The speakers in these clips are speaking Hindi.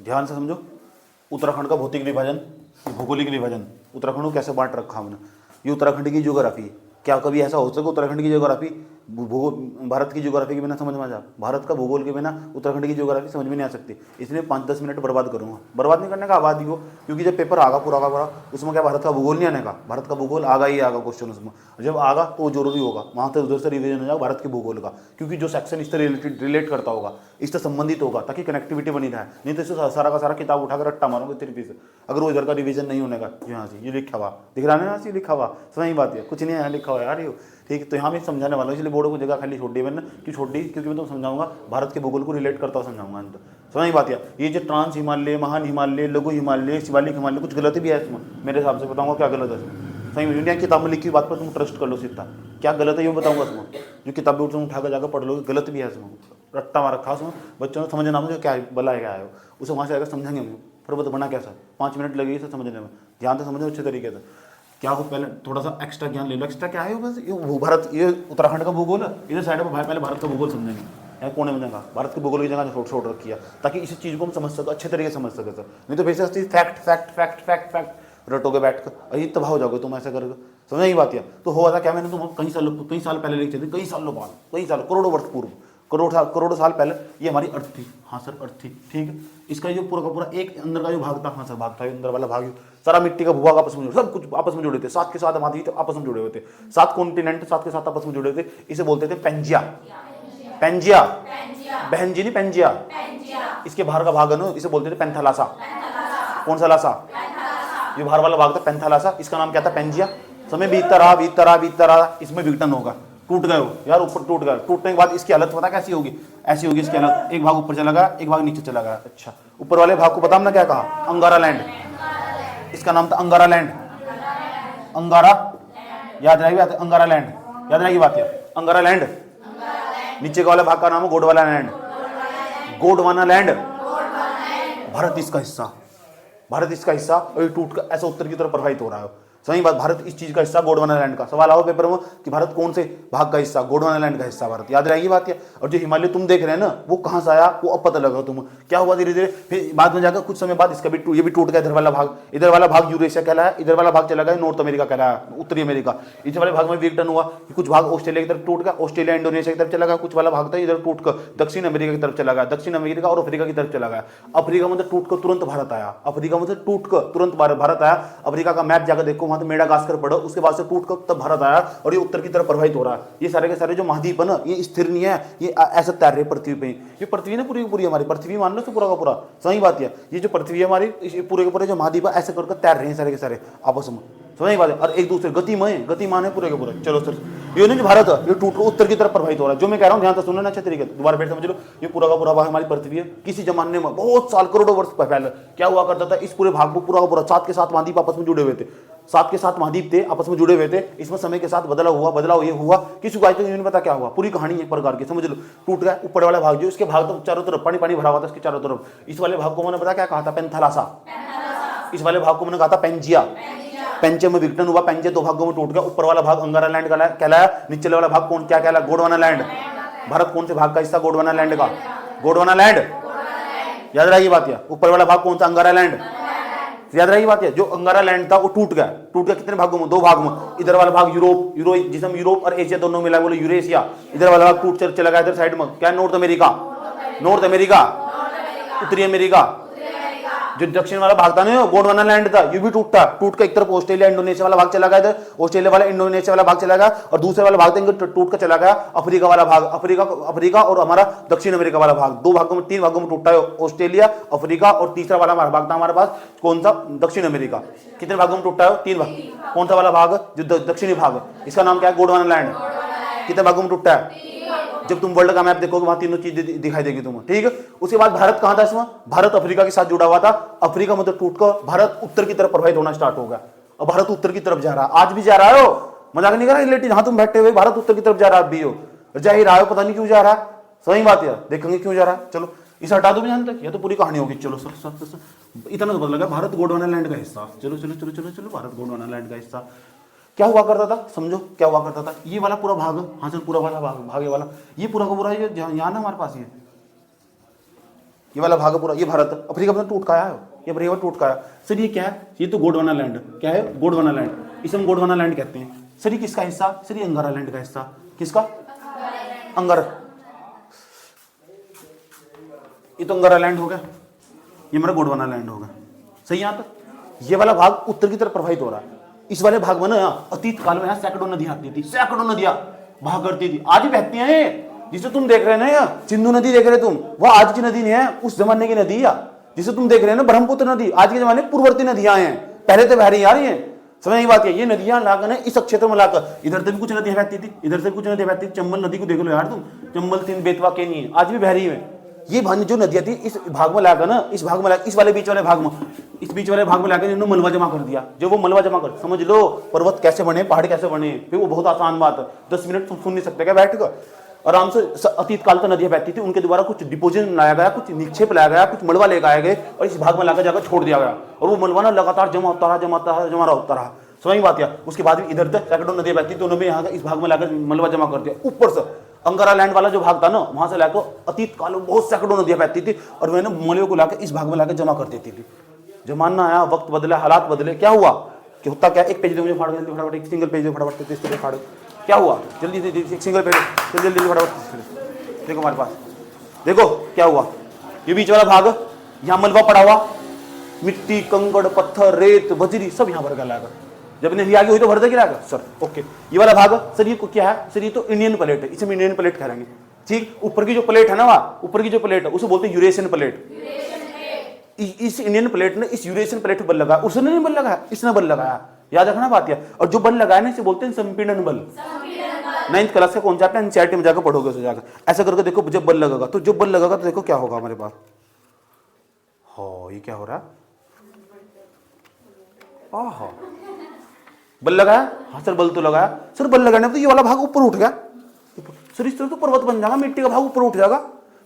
ध्यान से समझो, उत्तराखंड का भौतिक विभाजन, भौगोलिक विभाजन, उत्तराखंड को कैसे बांट रखा हमने, ये उत्तराखंड की ज्योग्राफी है। क्या कभी ऐसा हो सके उत्तराखंड की ज्योग्राफी भारत की ज्योग्राफी के बिना समझ में आ जा, भारत का भूगोल के बिना उत्तराखंड की ज्योग्राफी समझ में नहीं आ सकती। इसलिए 5-10 मिनट बर्बाद करूंगा, बर्बाद नहीं करने का, आबादी हो, क्योंकि जब पेपर आगा पूरा का पूरा, उसमें क्या भारत का भूगोल नहीं आने का, भारत का भूगोल आगा ही आगा क्वेश्चन उसमें, जब आगा तो जरूरी होगा वहाँ से उधर से रिविजन हो जाएगा भारत के भूगोल का, क्योंकि जो सेक्शन इससे रिलेट करता होगा, इससे संबंधित होगा, ताकि कनेक्टिविटी बनी रहे। नहीं तो इससे सारा का सारा किताब उठाकर रट्टा मारोगे तरीके से, अगर वो इधर का रिविजन नहीं होने का। यहाँ से ये लिखा हुआ दिख रहा है ना, यहाँ लिखा हुआ, सही बात है, कुछ नहीं है यहाँ लिखा हुआ यार, ठीक है। तो यहाँ मैं समझाने वाला हूँ, इसलिए बोर्डों को जगह खाली छोड़ दी मैंने, क्यों छोड़ दी, क्योंकि मैं तुम समझाऊंगा भारत के भूगोल को रिलेट करता हुआ समझाऊंगा अंत। समझ बात है। ये जो ट्रांस हिमालय, महान हिमालय, लघु हिमालय, शिवालिक हिमालय, कुछ गलती भी है इसमें, मेरे हिसाब से बताऊंगा क्या गलत है इसमें। सही में इंडिया की किताब में लिखी हुई बात पर तुम ट्रस्ट कर लो सीधा, क्या गलत है ये बताऊंगा इसमें। जो किताबें तुम उठाकर जाकर पढ़ लोगे, गलत भी है इसमें, रट्टा मार रखा उसमें, बच्चों ने समझना मुझे क्या बला है आयो, उसे वहाँ से आकर समझेंगे हम, फिर वो तो बना कैसा, 5 मिनट लगेगी इसे समझने में, ध्यान से समझो अच्छे तरीके से। क्या हो, पहले थोड़ा सा एक्स्ट्रा ज्ञान ले लो। एक्स्ट्रा क्या है, बस ये भारत, ये उत्तराखंड का भूगोल है, इधर साइड में भाई पहले भारत का भूगोल समझेंगे, यहाँ कोने में जाएगा भारत के भूगोल की जगह छोड़ रखी है, ताकि इस चीज़ को हम समझ सके, अच्छे तरीके से समझ सके सर। नहीं तो वैसे fact fact fact fact fact रटोगे बैठ कर, अभी तबाह हो जाओगे तुम ऐसा करोगे। समझ यही बात है। तो हुआ था क्या, मैंने तुम कई साल पहले लिखे थे, कई सालों बाद, कई साल, करोड़ों वर्ष पूर्व, करोड़ों साल पहले ये हमारी अर्थ थी। हाँ सर अर्थ थी, ठीक है। इसका जो पूरा का पूरा एक अंदर का जो भाग था, हाँ सर भाग था, अंदर वाला भाग सारा मिट्टी का भूभाग आपस में जुड़े, सब कुछ आपस में जुड़े थे, सात के साथ हमारी आपस में जुड़े हुए थे, 7 कॉन्टिनेंट साथ के साथ आपस में जुड़े थे। इसे बोलते थे पेंजिया, पेंजिया, बहन जी नहीं पेंजिया, इसके बाहर का भाग है ना, इसे बोलते थे पेंथालासा। कौन सा लासा, ये बाहर वाला भाग था पेंथालासा, इसका नाम क्या था, पेंजिया। समय बीतता रहा, इसमें विघटन होगा, टूट गए हो यार, ऊपर टूट गए, टूटने के बाद इसकी हालत पता कैसी होगी, ऐसी होगी इसकी हालत, एक भाग ऊपर चला गया, एक भाग नीचे चला गया। अच्छा, ऊपर वाले भाग को पता हमने क्या कहा, अंगारा लैंड, इसका नाम था अंगारा लैंड, अंगारा, याद रहेगी बात, अंगारा लैंड, याद रहेगी बात है, अंगारा लैंड। नीचे वाले भाग का नाम है गोंडवाना लैंड, गोंडवाना लैंड, भारत इसका हिस्सा, भारत इसका हिस्सा, और ये टूट कर ऐसा उत्तर की तरफ प्रवाहित हो रहा है। सही बात, भारत इस चीज का हिस्सा, गोंडवाना लैंड का। सवाल आओ पेपर में कि भारत कौन से भाग का हिस्सा, गोंडवाना लैंड का हिस्सा भारत, याद रहेगी बात है। और जो हिमालय तुम देख रहे हैं ना, वो कहां से आया, वो अब पता लगा तुम क्या हुआ धीरे धीरे, फिर बाद में जाकर कुछ समय बाद इसका भी ये भी टूट गया, इधर वाला भाग, इधर वाला भाग यूरेशिया कहलाया, इधर वाला भाग चला गया नॉर्थ अमेरिका कहलाया, उत्तरी अमेरिका। इस वाले भाग में विघटन हुआ, कुछ भाग ऑस्ट्रेलिया की तरफ टूट गया, ऑस्ट्रेलिया इंडोनेशिया की तरफ चला गया, कुछ वाला भाग था इधर टूट कर दक्षिण अमेरिका की तरफ चला गया, दक्षिण अमेरिका और अफ्रीका की तरफ चला गया। अफ्रीका में टूट कर तुरंत भारत आया, अफ्रीका में टूट कर तुरंत भारत आया। अफ्रीका का मैप जाकर देखो, वहां तो मेडागास्कर पढ़ो, उसके बाद से टूट कर तब भारत आया, और ये उत्तर की तरफ प्रवाहित हो रहा है। ये सारे के सारे जो महाद्वीप है ना, ये स्थिर नहीं है, ये ऐसा तैर रहे पृथ्वी पे, ये पृथ्वी ना पूरी पूरी हमारी पृथ्वी मान लो तो पूरा का पूरा। सही बात है, ये जो पृथ्वी है हमारी, पूरे के पूरे जो महाद्वीप है ऐसे करके तैर रहे हैं सारे के सारे आपस में। समझ बात है, और एक दूसरे गतिमान है पूरे के पूरे। चलो सर, ये नहीं भारत है, ये टूट कर उत्तर की तरफ प्रवाहित हो रहा है, जो मैं कह रहा हूँ ध्यान से सुनना अच्छे तरीके से, दोबारा बैठ समझ लो। ये पूरा का पूरा भाग हमारी पृथ्वी है। किसी जमाने में बहुत साल, करोड़ों वर्ष पहले क्या हुआ करता था, इस पूरे भाग को पूरा का पूरा 7 के 7 महाद्वीप आपस में जुड़े हुए थे, 7 के 7 महाद्वीप थे आपस में जुड़े हुए थे। इसमें समय के साथ बदलाव ये हुआ, किसी को आज तक नहीं पता क्या हुआ, पूरी कहानी एक प्रकार की समझ लो। टूट गया ऊपर वाला भाग, जो इसके भाग तो चारों तरफ पानी पानी भरा हुआ था इसके चारों तरफ। इस वाले भाग को मैंने पता क्या कहा था, पेंथालासा। इस वाले भाग को मैंने कहा था पेंजिया। पेंचे में विघटन हुआ, पेंचे 2 भागों में टूट गया, ऊपर वाला भाग अंगारा लैंड कहलाया, नीचे वाला भाग कौन क्या कहलाया, गोंडवाना लैंड। भारत कौन से भाग का हिस्सा, गोंडवाना लैंड का, गोंडवाना लैंड, याद रहेगी बात है। ऊपर वाला भाग कौन सा, अंगारा लैंड, याद रहेगी बात है। जो अंगारा लैंड था वो टूट गया कितने भागों में, 2 भाग में। इधर वाला भाग यूरोप, जिसे हम यूरोप और एशिया दोनों मिला बोले यूरेशिया। इधर वाला भाग टूट चला गया इधर साइड में, क्या, नॉर्थ अमेरिका, उत्तरी अमेरिका। जो दक्षिण वाला भाग था ना, गोंडवाना लैंड था, ये भी टूट के एक तरफ ऑस्ट्रेलिया इंडोनेशिया वाला भाग चला गया, इधर ऑस्ट्रेलिया वाला इंडोनेशिया वाला भाग चला गया, और दूसरे वाला भाग टूट कर चला गया अफ्रीका वाला भाग, अफ्रीका और हमारा दक्षिण अमेरिका वाला भाग। 2 भागों में, 3 भागों में टूटा है, ऑस्ट्रेलिया, अफ्रीका, और तीसरा वाला हमारा भाग था हमारे पास कौन सा, दक्षिण अमेरिका। कितने भागों में टूटा है, 3 भाग। कौन सा वाला भाग, जो दक्षिणी भाग, इसका नाम क्या है, गोंडवाना लैंड। कितने भागों में टूटा है, जब तुम वर्ल्ड का मैप देखोगे वहां तीनों चीजें दिखाई देगी तुम्हें, ठीक है। उसके बाद भारत कहां था इसमें, भारत अफ्रीका के साथ जुड़ा हुआ था। अफ्रीका में तो टूटकर भारत उत्तर की तरफ प्रवाहित होना स्टार्ट हो गया, और भारत उत्तर की तरफ जा रहा है, आज भी जा रहा है। मजाक नहीं कर रहा रिलेटिव, हाँ तुम बैठे हुए, भारत उत्तर की तरफ जा रहा है, भी हो जा ही रहा है, पता नहीं क्यों जा रहा है। सही बात है, देखेंगे क्यों जा रहा है। चलो इसे हटा दो ध्यान तक, ये तो पूरी कहानी होगी। चलो सर इतना तो पता लगा, भारत गोंडवाना लैंड का हिस्सा। चलो भारत गोंडवाना लैंड का हिस्सा क्या हुआ करता था, समझो क्या हुआ करता था। ये वाला पूरा भाग, हाँ सर पूरा वाला भाग, भागे वाला, ये पूरा का पूरा, ये यहाँ ना हमारे पास, ये वाला भाग है पूरा, ये भारत, अफ्रीका में टूट खाया है, ये अफ्रीका में टूट खाया। सर ये क्या है? ये तो गोंडवाना लैंड, क्या है? गोंडवाना लैंड, इसे हम गोंडवाना लैंड कहते हैं। सर ये किसका हिस्सा? सर ये अंगारा लैंड का हिस्सा। किसका? अंगारा। ये तो अंगारा लैंड हो गया, ये मेरा गोंडवाना लैंड हो गया। सही यहाँ तक। ये वाला भाग उत्तर की तरफ प्रवाहित हो रहा है। इस वाले भाग में ना अतीत काल में यहाँ सैकड़ों नदियां आती थी, सैकड़ों नदियां भाग करती थी, आज भी बहती हैं। जिसे तुम देख रहे हैं ना, यहाँ सिंधु नदी देख रहे तुम, वह आज की नदी नहीं है, उस जमाने की नदी है। जिसे तुम देख रहे हैं ना ब्रह्मपुत्र नदी, आज के जमाने पूर्ववर्ती नदियां हैं, पहले तो बह रही आ रही है। समझ नहीं बात है? ये नदियां लाकर इस क्षेत्र में लाकर, इधर से भी कुछ नदियां बहती थी, इधर से कुछ नदियां बहती थी। चंबल नदी को देख लो यार तुम, चंबल तीन बेतवा के नहीं है, आज भी बह रही है। ये जो नदियां थी इस भाग में लाकर ना, इस भाग में लाकर, इस वाले बीच वाले भाग में, इस बीच वाले भाग में लाकर इन्होंने मलबा जमा कर दिया। जो वो मलबा जमा कर, समझ लो पर्वत कैसे बने, पहाड़ कैसे बने। फिर वो बहुत आसान बात है, 10 मिनट तुम सुन नहीं सकते क्या बैठ कर? आराम से। अतीत काल तो नदियां बहती थी, उनके द्वारा कुछ डिपोजिट लाया गया, कुछ निक्षेप लाया गया, कुछ मलबा लेकर आए गए और इस भाग में लाकर जाकर छोड़ दिया गया। और वो मलबा ना लगातार जमा होता रहा। समझ बात है? उसके बाद भी इधर तक सैकड़ों नदियां बहती थी, उन्होंने यहाँ इस भाग में लाकर मलबा जमा कर दिया। ऊपर से अंगारा लैंड वाला जो भाग था ना, वहां से लाकर अतीत काल में बहुत सैकड़ों नदियां बहती थी और वे मलबे को लाकर इस भाग में लाकर जमा कर देती थी। जमाना आया, वक्त बदला, हालात बदले, क्या हुआ? कि होता क्या? एक पेज दे मुझे, फाड़ जल्दी फटाफट, एक सिंगल पेज दे फटाफट, इस तरह फाड़। क्या हुआ? जल्दी एक सिंगल पेज, जल्दी फटाफट। देखो हमारे पास, देखो क्या हुआ। ये बीच वाला भाग, यहाँ मलबा पड़ा हुआ, मिट्टी, कंकड़, पत्थर, रेत, बजरी सब यहाँ भर गया। जब नदी आगे हुई तो भर दे गिराएगा सर। ओके, ये वाला भाग सर, ये क्या है सर? ये तो इंडियन प्लेट है, इसे हम इंडियन प्लेट कहेंगे। ठीक, ऊपर की जो प्लेट है ना, वहाँ ऊपर की जो प्लेट है उसे बोलते हैं यूरेशियन प्लेट। इस इंडियन प्लेट ने इस यूरेशियन प्लेट पर बल लगाया, उसने नहीं बल लगाया, इसने बल लगाया। याद रखना बात है। और जो बल लगाया ना, इसे बोलते हैं संपीड़न बल। 9th क्लास का कौन सा है, एनसीईआरटी में जाकर पढ़ोगे उसे जाकर। ऐसा करके देखो, जब बल लगेगा तो जो बल लगेगा तो देखो क्या होगा हमारे पास। हाँ, ये क्या हो रहा है? हाँ, बल लगाया। हाँ सर, बल तो लगाया सर, बल लगाने तो ये वाला भाग ऊपर उठ गया सर। इस तरह तो पर्वत बन जाएगा, मिट्टी का भाग ऊपर उठ जाएगा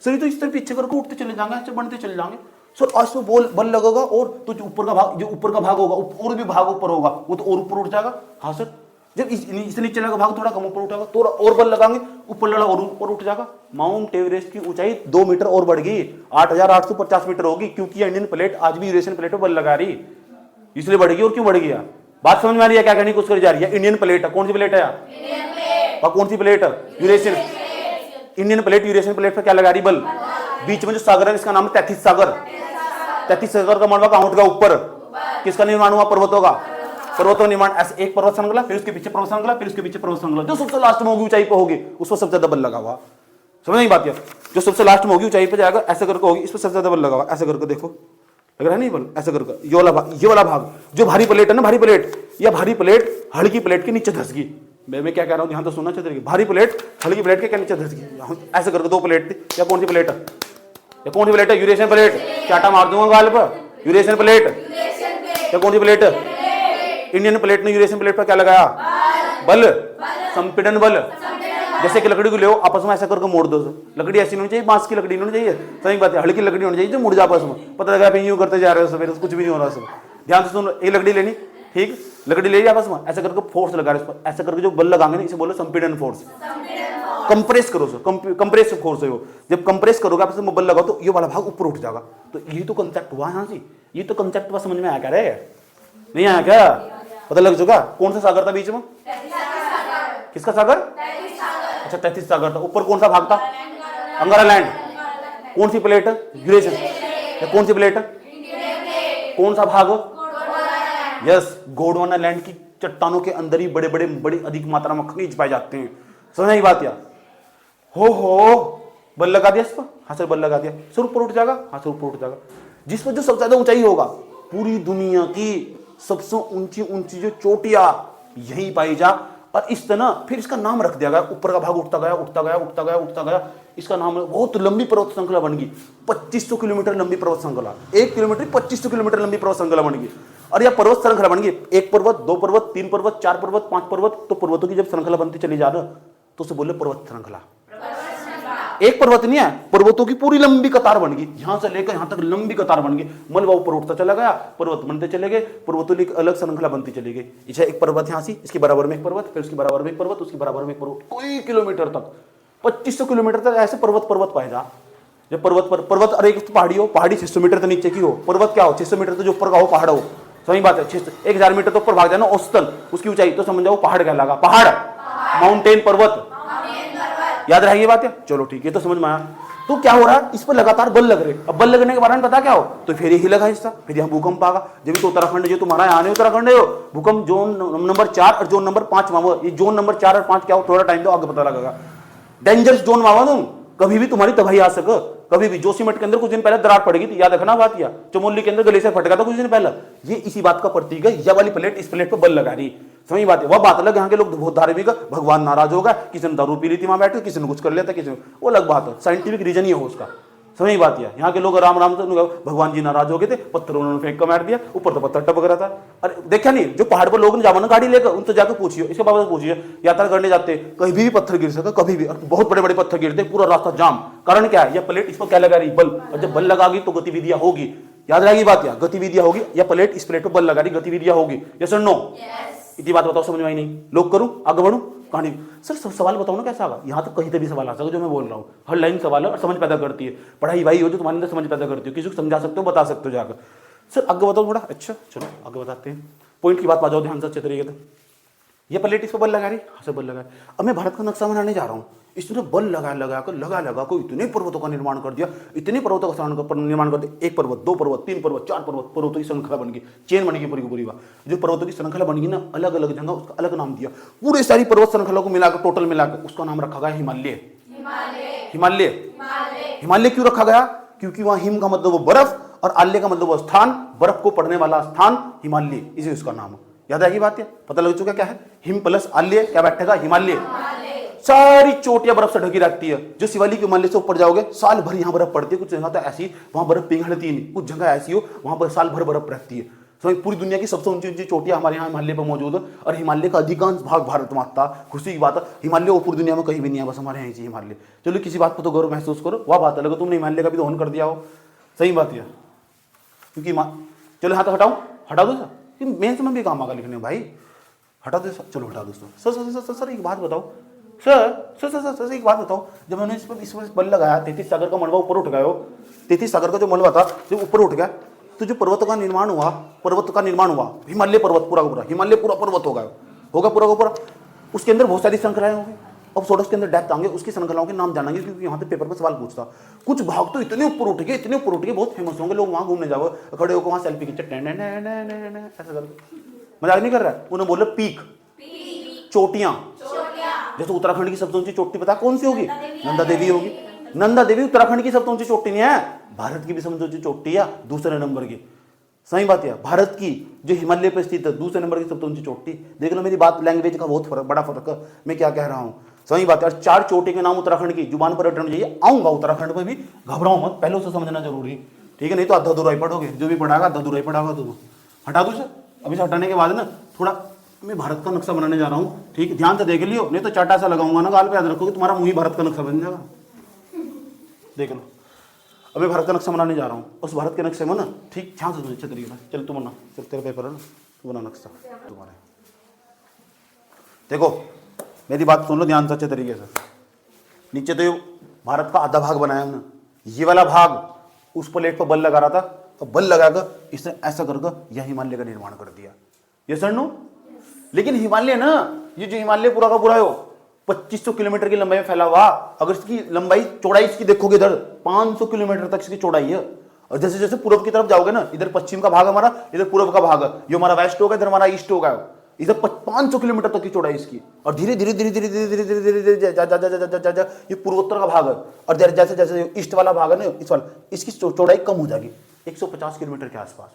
सर। ये तो इस तरह पीछे करके उठते चले जाएंगे, ऐसे बनते चले जाएंगे सर। आज तो बल लगेगा और तो जो ऊपर का भाग होगा, और भी भाग ऊपर होगा, वो तो और ऊपर उठ जाएगा। हाँ सर, जब इस नीचे लगा भाग थोड़ा कम ऊपर उठेगा, तो और बल लगाएंगे, ऊपर लड़ा और ऊपर उठ जाएगा। माउंट एवरेस्ट की ऊंचाई 2 मीटर और बढ़ गई, 8,850 मीटर होगी, क्योंकि इंडियन प्लेट आज भी यूरेशियन प्लेट पर बल लगा रही, इसलिए बढ़ गई। और क्यों बढ़ गई? बात समझ में आ रही है? क्या कहने की कोशिश करी जा रही है? इंडियन प्लेट है, कौन सी प्लेट है? और कौन सी प्लेट है? Eurasian. Indian plate Eurasian plate पर क्या लगा रही? बल। बीच में जो सागर है, इसका नाम है 33 सागर। 33 सागर का मलबा कहां उठ गया? ऊपर। किसका निर्माण हुआ? पर्वतों का। पर्वतों का निर्माण, ऐसे एक पर्वत श्रृंखला, फिर उसके पीछे पर्वत श्रृंखला, फिर उसके पीछे पर्वत श्रृंखला, जो सबसे लास्ट में होगी ऊंचाई पे होगी, उस पर सबसे ज्यादा बल लगा हुआ। समझ नहीं बात है? जो सबसे लास्ट में होगी ऊंचाई पे जाएगा, ऐसे करके होगी, इस पर सबसे ज्यादा बल लगा हुआ। ऐसे करके देखो, लग रहा है नहीं बल? ऐसे करके ये वाला भाग जो भारी प्लेट है ना, भारी प्लेट, या भारी प्लेट हल्की प्लेट के नीचे धस गई। मैं क्या कह रहा हूँ, ध्यान तो सुनना चाहिए। भारी प्लेट हल्की प्लेट के क्या नीचे धस गई, ऐसे करके 2 प्लेट थी। या कौन सी प्लेट है? या कौन सी प्लेट है? Eurasian plate. चाटा मार दूंगा गाल पर। Eurasian plate. या कौन सी प्लेट है? इंडियन प्लेट ने यूरेशियन प्लेट पर क्या लगाया? बल, संपीड़न बल। जैसे कि लकड़ी को ले आपस में ऐसा करके मोड़ दो, लकड़ी ऐसी नहीं चाहिए, बांस की लकड़ी नहीं चाहिए। सही बात है, हल्की लकड़ी होनी चाहिए जो मुड़ जाए आपस में। पता लगा यूं करते जा रहे हो सवेरे, कुछ भी नहीं हो रहा सब। ध्यान से सुनो, एक लकड़ी लेनी, ठीक, लकड़ी ले आपस में, ऐसा करके फोर्स लगा रहे इस पर, ऐसा करके जो बल लगाएंगे ना, इसे बोलो संपीड़न फोर्स। कंप्रेस करो सर, कंप्रेसिव फोर्स है वो। जब कंप्रेस करोगे आपस में बल लगाओ तो ये वाला भाग ऊपर उठ जाएगा। तो ये तो कंसेप्ट हुआ यहाँ से, ये तो कंसेप्ट हुआ, समझ में आया क्या रे? नहीं आया क्या? पता लग चुका? कौन सा सागर था बीच में? किसका सागर? अच्छा, 33 सागर था। ऊपर कौन सा भाग था? अंगारा लैंड। कौन सी प्लेट है? यूरेशियन। कौन सी प्लेट है? कौन सा भाग? यस, गोंडवाना लैंड की चट्टानों के अंदर ही बड़ी अधिक मात्रा में खनिज पाए जाते हैं। समझ नहीं बात यार? हो बल लगा दिया इस पर। हाँ सर, बल लगा दिया सर, ऊपर उठ जाएगा। हाँ सर, ऊपर उठ जाएगा। जिस पर जो सबसे ज्यादा ऊंचाई होगा, पूरी दुनिया की सबसे ऊंची जो चोटियां यही पाई जा। और इस तरह फिर इसका नाम रख दिया गया, ऊपर का भाग उठता गया। इसका नाम बहुत लंबी पर्वत श्रृंखला बन गई, 2500 किलोमीटर लंबी पर्वत श्रृंखला। 1 किलोमीटर 2500 किलोमीटर लंबी पर्वत श्रृंखला बन गई। और यह पर्वत श्रृंखला बन गई, 1 पर्वत, 2 पर्वत, 3 पर्वत, 4 पर्वत, 5 पर्वत। तो पर्वतों की जब श्रृंखला बनती चली जा रहा तो उसे बोले पर्वत श्रृंखला। एक पर्वत नहीं है, पर्वतों की पूरी लंबी कतार बन गई, यहां से लेकर यहां तक लंबी कतार बन गई। मलबा ऊपर उठता चला गया, पर्वत बनते चले गए, पर्वतों की अलग श्रृंखला बनती चली गई। इसे एक पर्वत यहां से, इसके बराबर में एक पर्वत, फिर उसके बराबर में एक पर्वत, उसके बराबर में एक पर्वत, कई किलोमीटर तक, 2500 किलोमीटर तक ऐसे पर्वत पाए जा। जब पर्वत अरे एक पहाड़ी हो, पहाड़ी 600 मीटर तो नीचे की हो, पर्वत क्या हो 600 मीटर तो जो ऊपर का हो पहाड़ हो, सही बात है। 1000 मीटर तो ऊपर भाग जाए ना औसतन उसकी ऊंचाई, तो समझ जाओ पहाड़ कहलागा। पहाड़ माउंटेन, पर्वत, याद रहेगी बात है। चलो ठीक है, तो समझ में आया। तो क्या हो रहा है, इस पर लगातार बल लग रहे। अब बल लगने के बारे में पता क्या हो, तो फिर यही लगा हिस्सा, फिर यहाँ भूकंप आगा। जब तो उत्तराखंड जो तुम्हारा यहाँ नहीं उत्तराखंड है, भूकंप जोन नंबर 4 और जोन नंबर 5 मांगो। ये जोन नंबर 4 और 5 क्या हो, थोड़ा टाइम दो आगे पता लगेगा। डेंजरस जोन मांगो तुम, कभी भी तुम्हारी तबाही आ सके। कभी भी जोशीमठ के अंदर कुछ दिन पहले दरार पड़ेगी थी, याद रखना बात। या चमोली के अंदर ग्लेशियर फटका था कुछ दिन पहले। ये इसी बात का प्रतीक है। यह वाली प्लेट इस प्लेट पर बल लगा रही, सही बात है। वह बात अलग, यहाँ के लोग बहुत धार्मिक, भगवान नाराज होगा, किसी ने दारू पी ली थी वहां बैठ के, किसी ने कुछ कर लिया था, किसी ने, वो अलग बात है। साइंटिफिक रीजन ही हो उसका, सही बात है। यहाँ के लोग राम राम से भगवान जी नाराज हो गए थे, पत्थर उन्होंने फेंक कर मार दिया, ऊपर तो पत्थर टपक रहा था। अरे देखा नहीं, जो पहाड़ पर लोग जाओ ना गाड़ी लेकर, उनसे जाकर पूछिए, इसके बाबत पूछिए, यात्रा करने जाते कहीं भी पत्थर गिर सकता, कभी भी, बहुत बड़े बड़े पत्थर गिरते, पूरा रास्ता जाम। कारण क्या है, यह प्लेट इस पर क्या लगा रही, बल। और जब बल लगागी तो गतिविधियां होगी, याद रहेगी बात। या गतिविधियां होगी, या प्लेट इस प्लेट पर बल लगा रही, गतिविधियां होगी। यस और नो? इतनी बात बताओ, समझ में आई नहीं? लोग करूं, आगे बढ़ूं कहानी। सर सवाल बताओ ना कैसा आगा, यहाँ तो कहीं भी सवाल आ सकता जो मैं बोल रहा हूँ। हर लाइन सवाल है और समझ पैदा करती है। पढ़ाई भाई हो जो तुम्हारे अंदर समझ पैदा करती हो, किसी को समझा सकते हो, बता सकते हो जाकर। सर आगे बताओ थोड़ा। अच्छा चलो आगे बताते हैं, पॉइंट की बात आ जाओ ध्यान से अच्छे तरीके से। ये प्लेट इस पर बल लगा रही, हाँ से बल लगा। अब मैं भारत का नक्शा बनाने जा रहा हूँ, इसने बल लगा को इतने पर्वतों का निर्माण कर दिया, इतने पर्वतों का निर्माण कर दिया। 1 पर्वत, 2 पर्वत, 3 पर्वत, 4 पर्वत, पर्वतों की श्रृंखला बन गई, चेन बन गई पूरी की पूरी। जो पर्वतों की श्रृंखला बन गई ना, अलग अलग जगह उसका अलग नाम दिया। पूरे सारी पर्वत श्रृंखला को मिलाकर, टोटल मिलाकर उसका नाम रखा गया हिमालय। हिमालय हिमालय क्यों रखा गया? क्योंकि वहां हिम का मतलब वो बर्फ और आल्य का मतलब वो स्थान, बर्फ को पड़ने वाला स्थान हिमालय, इसे उसका नाम है। याद आएगी बात? पता लग चुका क्या है? हिम प्लस आल्य क्या बैठेगा? हिमालय। सारी चोटियां बर्फ से ढकी रहती है। जो शिवालिक हिमालय से ऊपर जाओगे साल भर यहाँ बर्फ पड़ती है, कुछ जगह तो ऐसी वहां बर्फ पिघलती नहीं, कुछ जगह ऐसी हो वहां पर साल भर बर्फ रहती है। पूरी दुनिया की सबसे ऊंची ऊंची चोटियां हमारे यहाँ हिमालय पर मौजूद है, और हिमालय का अधिकांश भाग भारत में आता। खुशी की बात है, हिमालय और पूरी दुनिया में कहीं भी नहीं है, बस हमारे यहाँ ही हिमालय। चलो किसी बात पर तो गौरव महसूस करो, वह बात अलग, तुमने हिमालय का भी दोहन कर दिया हो, सही बात है। क्योंकि चलो हाथ हटाओ, हटा दो सर, मेन समय भी काम आगा लिखने भाई, हटा दो। चलो हटा दो सर एक बात बताओ सर एक बात बताओ। जब मैंने इस पर बल लगाया, 33 सागर का मलबा ऊपर उठ गया हो, 33 सागर का जो मलबा था जब ऊपर उठ गया, तो जो पर्वत का निर्माण हुआ हिमालय पर्वत पूरा का पूरा, हिमालय पूरा पर्वत होगा पूरा का पूरा। उसके अंदर बहुत सारी श्रृंखलाएं होंगी। अब थोड़ा उसके अंदर डेप्थ आएंगे, उसकी श्रृंखलाओं के नाम जानेंगे, क्योंकि यहाँ पे पेपर पर सवाल पूछता। कुछ भाग तो इतने ऊपर उठ गए, बहुत फेमस होंगे, लोग वहां घूमने जाओ, खड़े होकर वहां सेल्फी खींचे, ऐसा करके। मजाक नहीं कर रहा है, उन्हें बोले पीक, चोटियां। जैसे उत्तराखंड की सबसे ऊंची चोटी पता कौन सी होगी? नंदा देवी होगी। नंदा देवी उत्तराखंड की सबसे ऊंची चोटी नहीं है, भारत की भी सबसे ऊंची चोटी है, दूसरे नंबर की। सही बात है, भारत की जो हिमालय पर स्थित है, दूसरे नंबर की सबसे ऊंची चोटी। देख लो मेरी बात, लैंग्वेज का बहुत बड़ा फर्क है, मैं क्या कह रहा हूँ। सही बात है। और 4 चोटी के नाम उत्तराखंड की, जुबान पर रटना चाहिए। आऊंगा उत्तराखंड में भी, घबराओ मत, पहले उसे समझना जरूरी, ठीक है? नहीं तो आधा अधूरा ही पढ़ोगे, जो भी पढ़ागा आधा अधूरा ही पढ़ागा। तो हटा दो सर, अभी से हटाने के बाद ना थोड़ा मैं भारत का नक्शा बनाने जा रहा हूँ, ठीक, ध्यान से देख लियो, नहीं तो चाटा सा लगाऊंगा ना गाल पे, याद रखोगे तुम्हारा मुंह ही भारत का नक्शा बन जाएगा। देख लो, अब मैं भारत का नक्शा बनाने जा रहा हूँ, उस भारत के नक्शे में ना, ठीक ध्यान से अच्छे तरीके से। चल तू बना, चल तेरा पेपर है ना, तू बना नक्शा तुम्हारे। देखो मेरी बात सुन लो ध्यान से अच्छे तरीके से। नीचे तो भारत का आधा भाग बनाया हमने, ये वाला भाग उस प्लेट पर बल लगा रहा था, तो बल लगाकर इसने ऐसा करके यह हिमालय का निर्माण कर दिया। ये सर नो? लेकिन हिमालय ना, ये जो हिमालय पूरा का पूरा हो 2500 किलोमीटर की लंबाई में फैला हुआ। अगर इसकी लंबाई चौड़ाई इसकी देखोगे इधर 500 किलोमीटर तक इसकी चौड़ाई है। और जैसे जैसे पूर्व की तरफ जाओगे ना, इधर पश्चिम का भाग हमारा, इधर पूर्व का भाग है, ये हमारा वेस्ट होगा, इधर हमारा ईस्ट होगा। इधर 500 किलोमीटर तक की चौड़ाई इसकी, और धीरे धीरे धीरे धीरे धीरे धीरे धीरे धीरे जा ये पूर्वोत्तर का भाग है। और जैसे जैसे ईस्ट वाला भाग है ना, इस वाला, इसकी चौड़ाई कम हो जाएगी, 150 किलोमीटर के आसपास।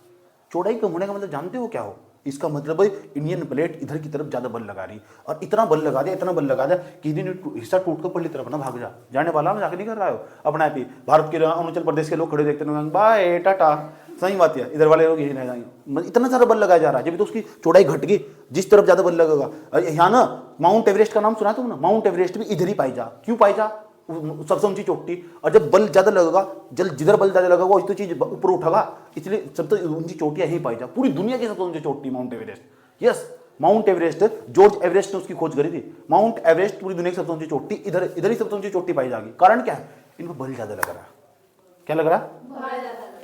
चौड़ाई कम होने का मतलब जानते हो क्या हो? इसका मतलब है इंडियन प्लेट इधर की तरफ ज्यादा बल लगा रही, और इतना बल लगा दिया कि हिस्सा टूट कर पल्ली तरफ ना भाग जा, जाने वाला मजाक नहीं कर रहा हो अपना। ऐपी भारत के अरुणाचल प्रदेश के लोग खड़े देखते हैं, बाय टाटा, सही बात है, इधर वाले लोग यही रह जाएंगे। इतना सारा बल लगाया जा रहा है, जब तो उसकी चौड़ाई घट गई, जिस तरफ ज्यादा बल लगेगा। यहाँ ना माउंट एवरेस्ट का नाम सुना तुमने? माउंट एवरेस्ट भी इधर ही पाई जा। क्यों पाई जा? सबसे ऊंची चोटी, और जब बल ज्यादा लगेगा, जिधर बल ज्यादा लगेगा वो चीज ऊपर उठेगा, इसलिए सबसे ऊंची चोटी यही पाई जा। पूरी दुनिया की सबसे ऊंची चोटी mount Everest. Yes, mount Everest, George Everest ने उसकी खोज करी थी। माउंट एवरेस्ट पूरी दुनिया की सबसे ऊंची चोटी, इधर ही सबसे ऊंची चोटी पाई जाएगी। कारण क्या है? इनको बल ज्यादा लग रहा है। क्या लग रहा है?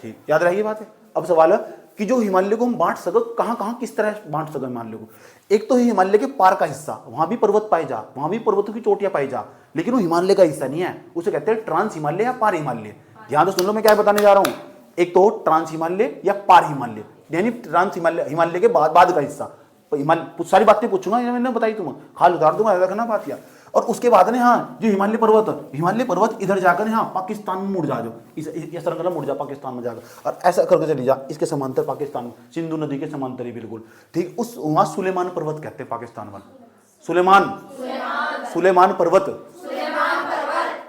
ठीक, याद रहेगी बात है। अब सवाल है कि जो हिमालय को हम बांट सको, कहाँ कहाँ किस तरह बांट सको हिमालय को। एक तो हिमालय के पार का हिस्सा, वहां भी पर्वत पाए जा, वहां भी पर्वतों की चोटियां पाई जा, लेकिन वो हिमालय का हिस्सा नहीं है, उसे कहते हैं ट्रांस हिमालय या पार हिमालय। ध्यान से सुन लो मैं क्या बताने जा रहा हूँ। एक तो ट्रांस हिमालय या पार हिमालय, यानी ट्रांस हिमालय हिमालय के बाद का हिस्सा। हिमालय सारी बातें पूछूंगा, मैंने बताई तुम्हें, खाल उतार दूंगा, रखना बात या। और उसके बाद ने हाँ जो हिमालय पर्वत इधर जाकर हाँ पाकिस्तान में मुड़ जा, जो इस तरह मुड़ जा पाकिस्तान में जाकर, और ऐसा करके चली जा इसके समांतर पाकिस्तान में, सिंधु नदी के समांतर ही बिल्कुल ठीक। उस वहां सुलेमान पर्वत कहते हैं पाकिस्तान में, सुलेमान पर्वत,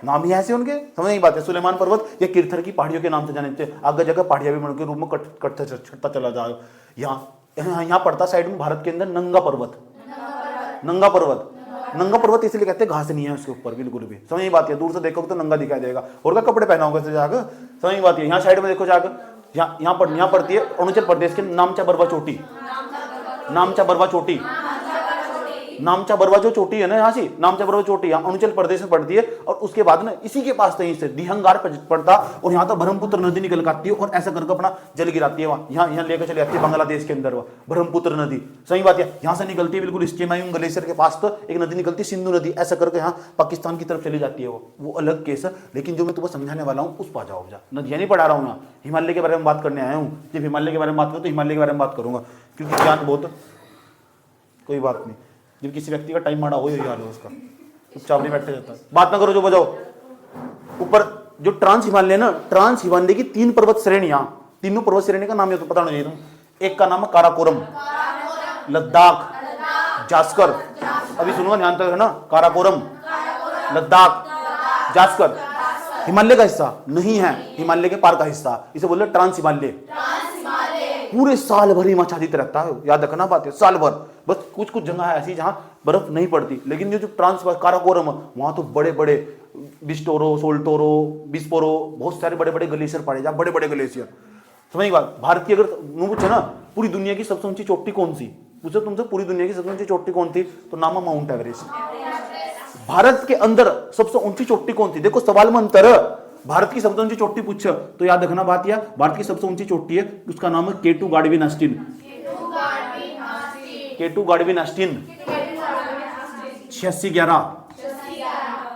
नाम ही ऐसे उनके, समझ नहीं बात है। सुलेमान पर्वत या किरथर की पहाड़ियों के नाम से जाने थे, आगे जगह पहाड़ियां भी मन के रूप में कटता चला जाए। यहाँ पड़ता साइड में भारत के अंदर नंगा पर्वत इसलिए कहते हैं घास नहीं है उसके ऊपर बिल्कुल भी, समझ नहीं बात है। दूर से देखोगे तो नंगा दिखाई देगा, और क्या कपड़े पहना होगा जाकर, समझ नहीं बात है। यहाँ साइड में देखो जाकर, यहाँ पड़ती है अरुणाचल प्रदेश के नामचा बरवा चोटी, नामचा बरवा जो चोटी है ना, यहाँ से नामचा बरवा चोटी यहाँ अरुणाचल प्रदेश में पड़ती है। और उसके बाद ना इसी के पास कहीं से दिहंगार पड़ता, और यहाँ तो ब्रह्मपुत्र नदी निकल के आती है और ऐसा करके अपना जल गिराती है वहाँ, यहाँ लेकर चली जाती है बांग्लादेश के अंदर, वह ब्रह्मपुत्र नदी, सही बात है। यहाँ से निकलती है बिल्कुल स्टेमायूं ग्लेशियर के पास तो एक नदी निकलती है सिंधु नदी, ऐसा करके यहाँ पाकिस्तान की तरफ चली जाती है वो अलग केस है। लेकिन जो मैं तुम्हें समझाने वाला हूँ उस पर जाओ, नदियाँ नहीं पढ़ा रहा हूँ यहाँ, हिमालय के बारे में बात करने आया हूँ। जब हिमालय के बारे में बात करूँ तो हिमालय के बारे में बात करूंगा, क्योंकि ज्ञान बहुत, कोई बात नहीं। जब किसी व्यक्ति का टाइम माड़ा हो ही हाल हो उसका, चुपचाप नहीं बैठे जाता, बात ना करो जो बजाओ। ऊपर जो ट्रांस हिमालय ना, ट्रांस हिमालय की 3 पर्वत श्रेणियां, तीनों पर्वत श्रेणी का नाम ये तो पता नहीं चाहिए तुम। एक का नाम है काराकोरम, लद्दाख, जास्कर, अभी सुनो ध्यान तक है ना, काराकोरम, लद्दाख, जास्कर हिमालय का हिस्सा नहीं है, हिमालय के पार का हिस्सा, इसे बोलते ट्रांस हिमालय। पूरे साल भर हिमा छादित रहता है, याद रखना बात है, साल भर। बस कुछ कुछ जगह है ऐसी जहां बर्फ नहीं पड़ती, लेकिन जो ट्रांस काराकोरम वहां तो बड़े बड़े बिस्टोरो, सोल्टोरो, बिस्पोरो, बहुत सारे बड़े बड़े ग्लेशियर पड़े जा, बड़े बड़े ग्लेशियर। समझ बात। भारत की अगर पूछे ना पूरी दुनिया की सबसे ऊंची चोटी कौन सी, पूछो तुमसे पूरी दुनिया की सबसे ऊंची चोटी कौन थी, तो नाम है माउंट एवरेस्ट। भारत के अंदर सबसे ऊंची चोटी कौन थी, देखो सवाल में अंतर है। भारत की सबसे ऊंची चोटी पूछो तो याद रखना बात यह, भारत की सबसे ऊंची चोटी है उसका नाम है K two Godwin Austen, K two Godwin Austen, 8611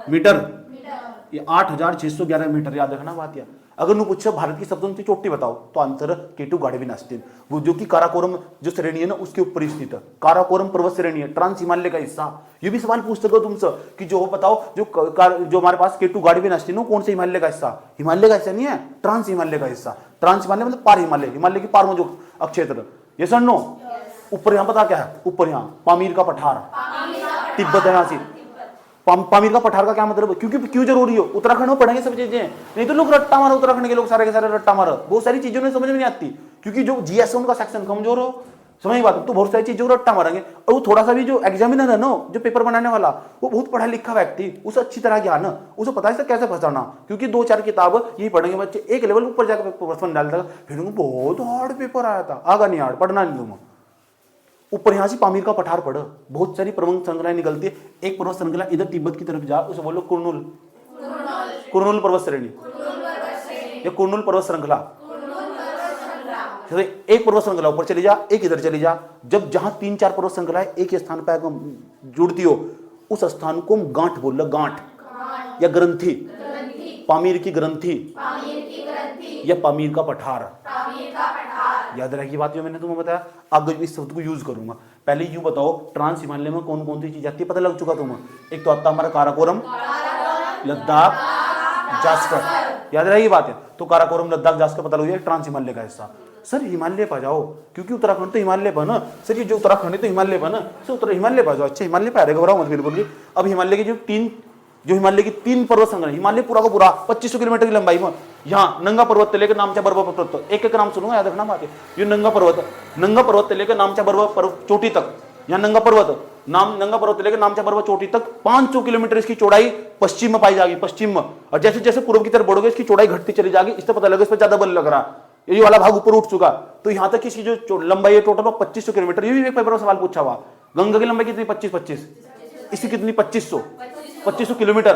metre, ये 8611 मीटर, याद रखना बात यह। अगर नु पूछो भारत की सबसे ऊंची चोटी बताओ तो आंसर केटू गाडविन अस्टिन, वो जो कि काराकोरम जो श्रेणी है ना उसके ऊपर स्थित है। काराकोरम पर्वत श्रेणी है, ट्रांस हिमालय का हिस्सा। ये भी सवाल पूछ सको तुमसे कि जो बताओ जो हमारे पास केटू गाडविन अस्टिन है कौन से हिमालय का हिस्सा, हिमालय का हिस्सा नहीं है, ट्रांस हिमालय का हिस्सा। ट्रांस हिमालय मतलब पार हिमालय, हिमालय की पार में जो क्षेत्र, ये सर नो। ऊपर यहाँ पता क्या है, ऊपर यहाँ पामीर का पठार, तिब्बत है यहाँ से। पामीर का पठार का क्या मतलब, क्योंकि क्यों जरूरी हो, उत्तराखंड में पढ़ेंगे सब चीजें, नहीं तो लोग रट्टा मारो, उत्तराखंड के लोग सारे के सारे रट्टा मारो, बहुत सारी चीजों में समझ में नहीं आती, क्योंकि जो जीएस उनका सेक्शन कमजोर हो, समझ बात, तो बहुत सारी चीजों को रट्टा मारेंगे। और वो थोड़ा सा भी जो एग्जामिनर है ना, जो पेपर बनाने वाला, वो बहुत पढ़ा लिखा व्यक्ति, उसे अच्छी तरह ज्ञान है, उसे पता है कैसे फंसाना, क्योंकि 2-4 किताब यही पढ़ेंगे बच्चे, एक लेवल ऊपर जाकर प्रश्न डालता था, फिर उनको बहुत हार्ड पेपर आया था, आगा नहीं हार्ड, पढ़ना नहीं तुम। ऊपर यहाँ से पामीर का पठार पढ़ो, बहुत सारी पर्वत श्रृंखलाएं निकलती है। एक पर्वत श्रृंखला इधर तिब्बत की तरफ जा, उसे बोलो कुरनूल पर्वत श्रेणी या कुरनूल पर्वत श्रृंखला। एक पर्वत श्रृंखला ऊपर चली जा, एक इधर चली जा, जब जहां 3-4 पर्वत श्रृंखलाएं एक स्थान पर जुड़ती हो उस स्थान को हम गांठ बोल लो, गांठ या ग्रंथि, पामीर की ग्रंथि या पामीर का पठार। याद रखिए बात जो मैंने तुम्हें बताया, आगे इस शब्द को यूज करूंगा। पहले यूं बताओ ट्रांस हिमालय में कौन कौन सी चीज आती है, पता लग चुका तुम्हें। एक तो आता हमारा काराकोरम, लद्दाख, जास्कर, याद रही बात है। तो काराकोरम, लद्दाख, जास्कर पता लग गया ट्रांस हिमालय का हिस्सा। सर हिमालय पर जाओ, क्योंकि उत्तराखंड तो हिमालय पर ना सर, ये जो उत्तराखंड है तो हिमालय पर ना सर, उत्तर हिमालय पर जाओ। अच्छा हिमालय पर आ रहे, घबराओ मत बिल्कुल भी। अब हिमालय की जो हिमालय की 3 पर्वत श्रृंखला, हिमालय पूरा का पूरा 2500 किलोमीटर की लंबाई में, यहाँ नंगा पर्वत से लेकर नामचा बर्वा पर्वत, एक एक नाम सुनूंगा, याद रखना बात है। ये नंगा पर्वत से लेकर नामचा बर्वा चोटी तक, यहाँ नंगा पर्वत से लेकर नामचा बर्वा चोटी तक 500 किलोमीटर इसकी चौड़ाई पश्चिम में पाई जाएगी, पश्चिम में। और जैसे जैसे पूर्व की तरफ बढ़ोगे इसकी चौड़ाई घटती चली जाएगी, इससे पता लगा इस पर ज्यादा बल लग रहा, ये वाला भाग ऊपर उठ चुका। तो यहाँ तक इसकी जो लंबाई है टोटल 2500 किलोमीटर। ये भी एक पेपर में सवाल पूछा हुआ, गंगा की लंबाई कितनी, 25, इसकी कितनी 2500 किलोमीटर।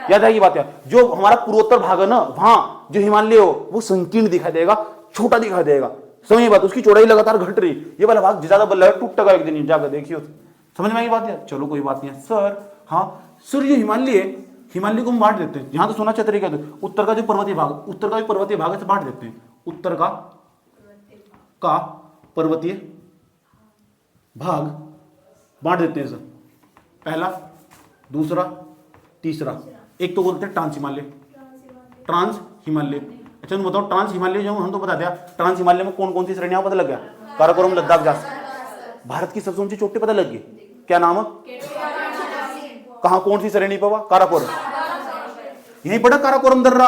याद आएगी बात यार। जो हमारा पूर्वोत्तर भाग है ना, वहां जो हिमालय हो वो संकीर्ण दिखाई देगा, छोटा दिखाई देगा। समझिए बात, उसकी चौड़ाई लगातार घट रही। ये वाला भाग ज्यादा बल्ला है, टूटेगा एक दिन, जाकर देखियो। समझ में आई बात यार। चलो कोई बात नहीं है सर। हाँ सर, ये हिमालय को हम बांट देते हैं। यहाँ तो सोना चतरी कहते हैं। उत्तर का जो पर्वतीय भाग, उत्तर का जो पर्वतीय भाग है से बांट देते हैं। उत्तर का पर्वतीय भाग बांट देते हैं सर। पहला, दूसरा, तीसरा। एक तो बोलते हैं ट्रांस हिमालय, ट्रांस हिमालय। अच्छा तुम बताओ, ट्रांस हिमालय जो हम तो बता दिया, ट्रांस हिमालय में कौन कौन सी श्रेणियां पता लग गया? काराकोरम, लद्दाख, जास्त। भारत की सबसे ऊंची चोटी पता लग गई, क्या नाम है? कहां, कौन सी श्रेणी पे हुआ? काराकोरम। यहीं पड़ा काराकोरम दर्रा,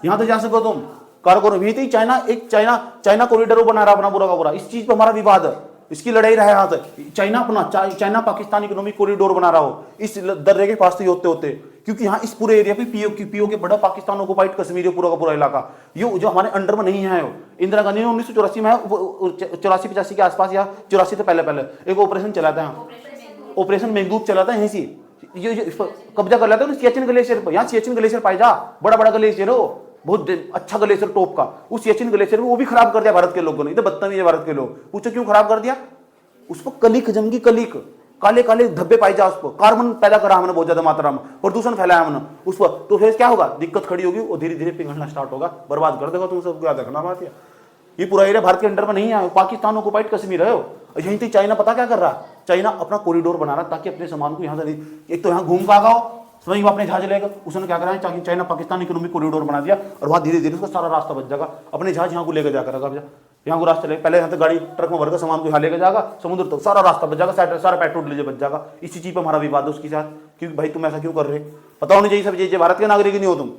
यहां तो जा सको तुम। काराकोरम यही थी। चाइना कॉरिडोर बना रहा अपना पूरा का पूरा। इस चीज पे हमारा विवाद है, इसकी लड़ाई रहा है यहाँ से। चाइना पाकिस्तान इकोनॉमिक कॉरिडोर बना रहा हो इस दर्रे के पास से होते होते, क्योंकि यहाँ इस पूरे एरिया पे पीओ के बड़ा पाकिस्तान ऑक्युपाइड कश्मीर पूरा का पूरा इलाका, ये जो हमारे अंडर में नहीं है। इंदिरा गांधी ने 1984 में 84-85 के आसपास या 84 से पहले एक ऑपरेशन चलाता है, ऑपरेशन मेघदूत चलाता है। यहीं से ये कब्जा कर लेता है सियाचिन ग्लेशियर पर। यहाँ सियाचिन ग्लेशियर पाई जा, बड़ा बड़ा ग्लेशियर हो, बहुत अच्छा ग्लेशियर टॉप का। उस सियाचिन ग्लेशियर में वो भी खराब कर दिया भारत के लोगों ने। इधर बदतमीज है भारत के लोग। पूछो क्यों खराब कर दिया? उस पर कलिक जंगी, कलिक काले काले धब्बे पाई जा, उस पर कार्बन पैदा करा हमने बहुत ज्यादा मात्रा में, प्रदूषण फैलाया हमने उस पर। तो फिर क्या होगा? दिक्कत खड़ी होगी और धीरे धीरे पिघलना स्टार्ट होगा, बर्बाद कर देगा तुम सबको। याद रखना बात। ये पूरा एरिया भारत के अंडर में नहीं है, पाकिस्तान ऑक्युपाइड कश्मीर है। यहीं से चाइना पता क्या कर रहा है? चाइना अपना कॉरिडोर बना रहा ताकि अपने सामान को यहाँ से, एक तो यहाँ घूम का आओ, समझ वो अपने जहाज लेगा। उसने क्या करा है, चाइना पाकिस्तान इकोनॉमिक कॉरिडोर बना दिया और वहां धीरे धीरे उसका सारा रास्ता बच जाएगा। अपने जहाज यहाँ को लेकर जाकर यहाँ को रास्ता ले, पहले यहाँ से गाड़ी ट्रक में भरकर सामान को यहाँ लेकर जाएगा, समुद्र तक सारा रास्ता बच जाएगा, सारा पेट्रोल डीजल बच जाएगा। इसी चीज पर हमारा विवाद है उसके साथ, क्योंकि भाई तुम ऐसा क्यों कर रहे? पता होनी चाहिए सब चीजें, भारत के नागरिक नहीं हो तुम।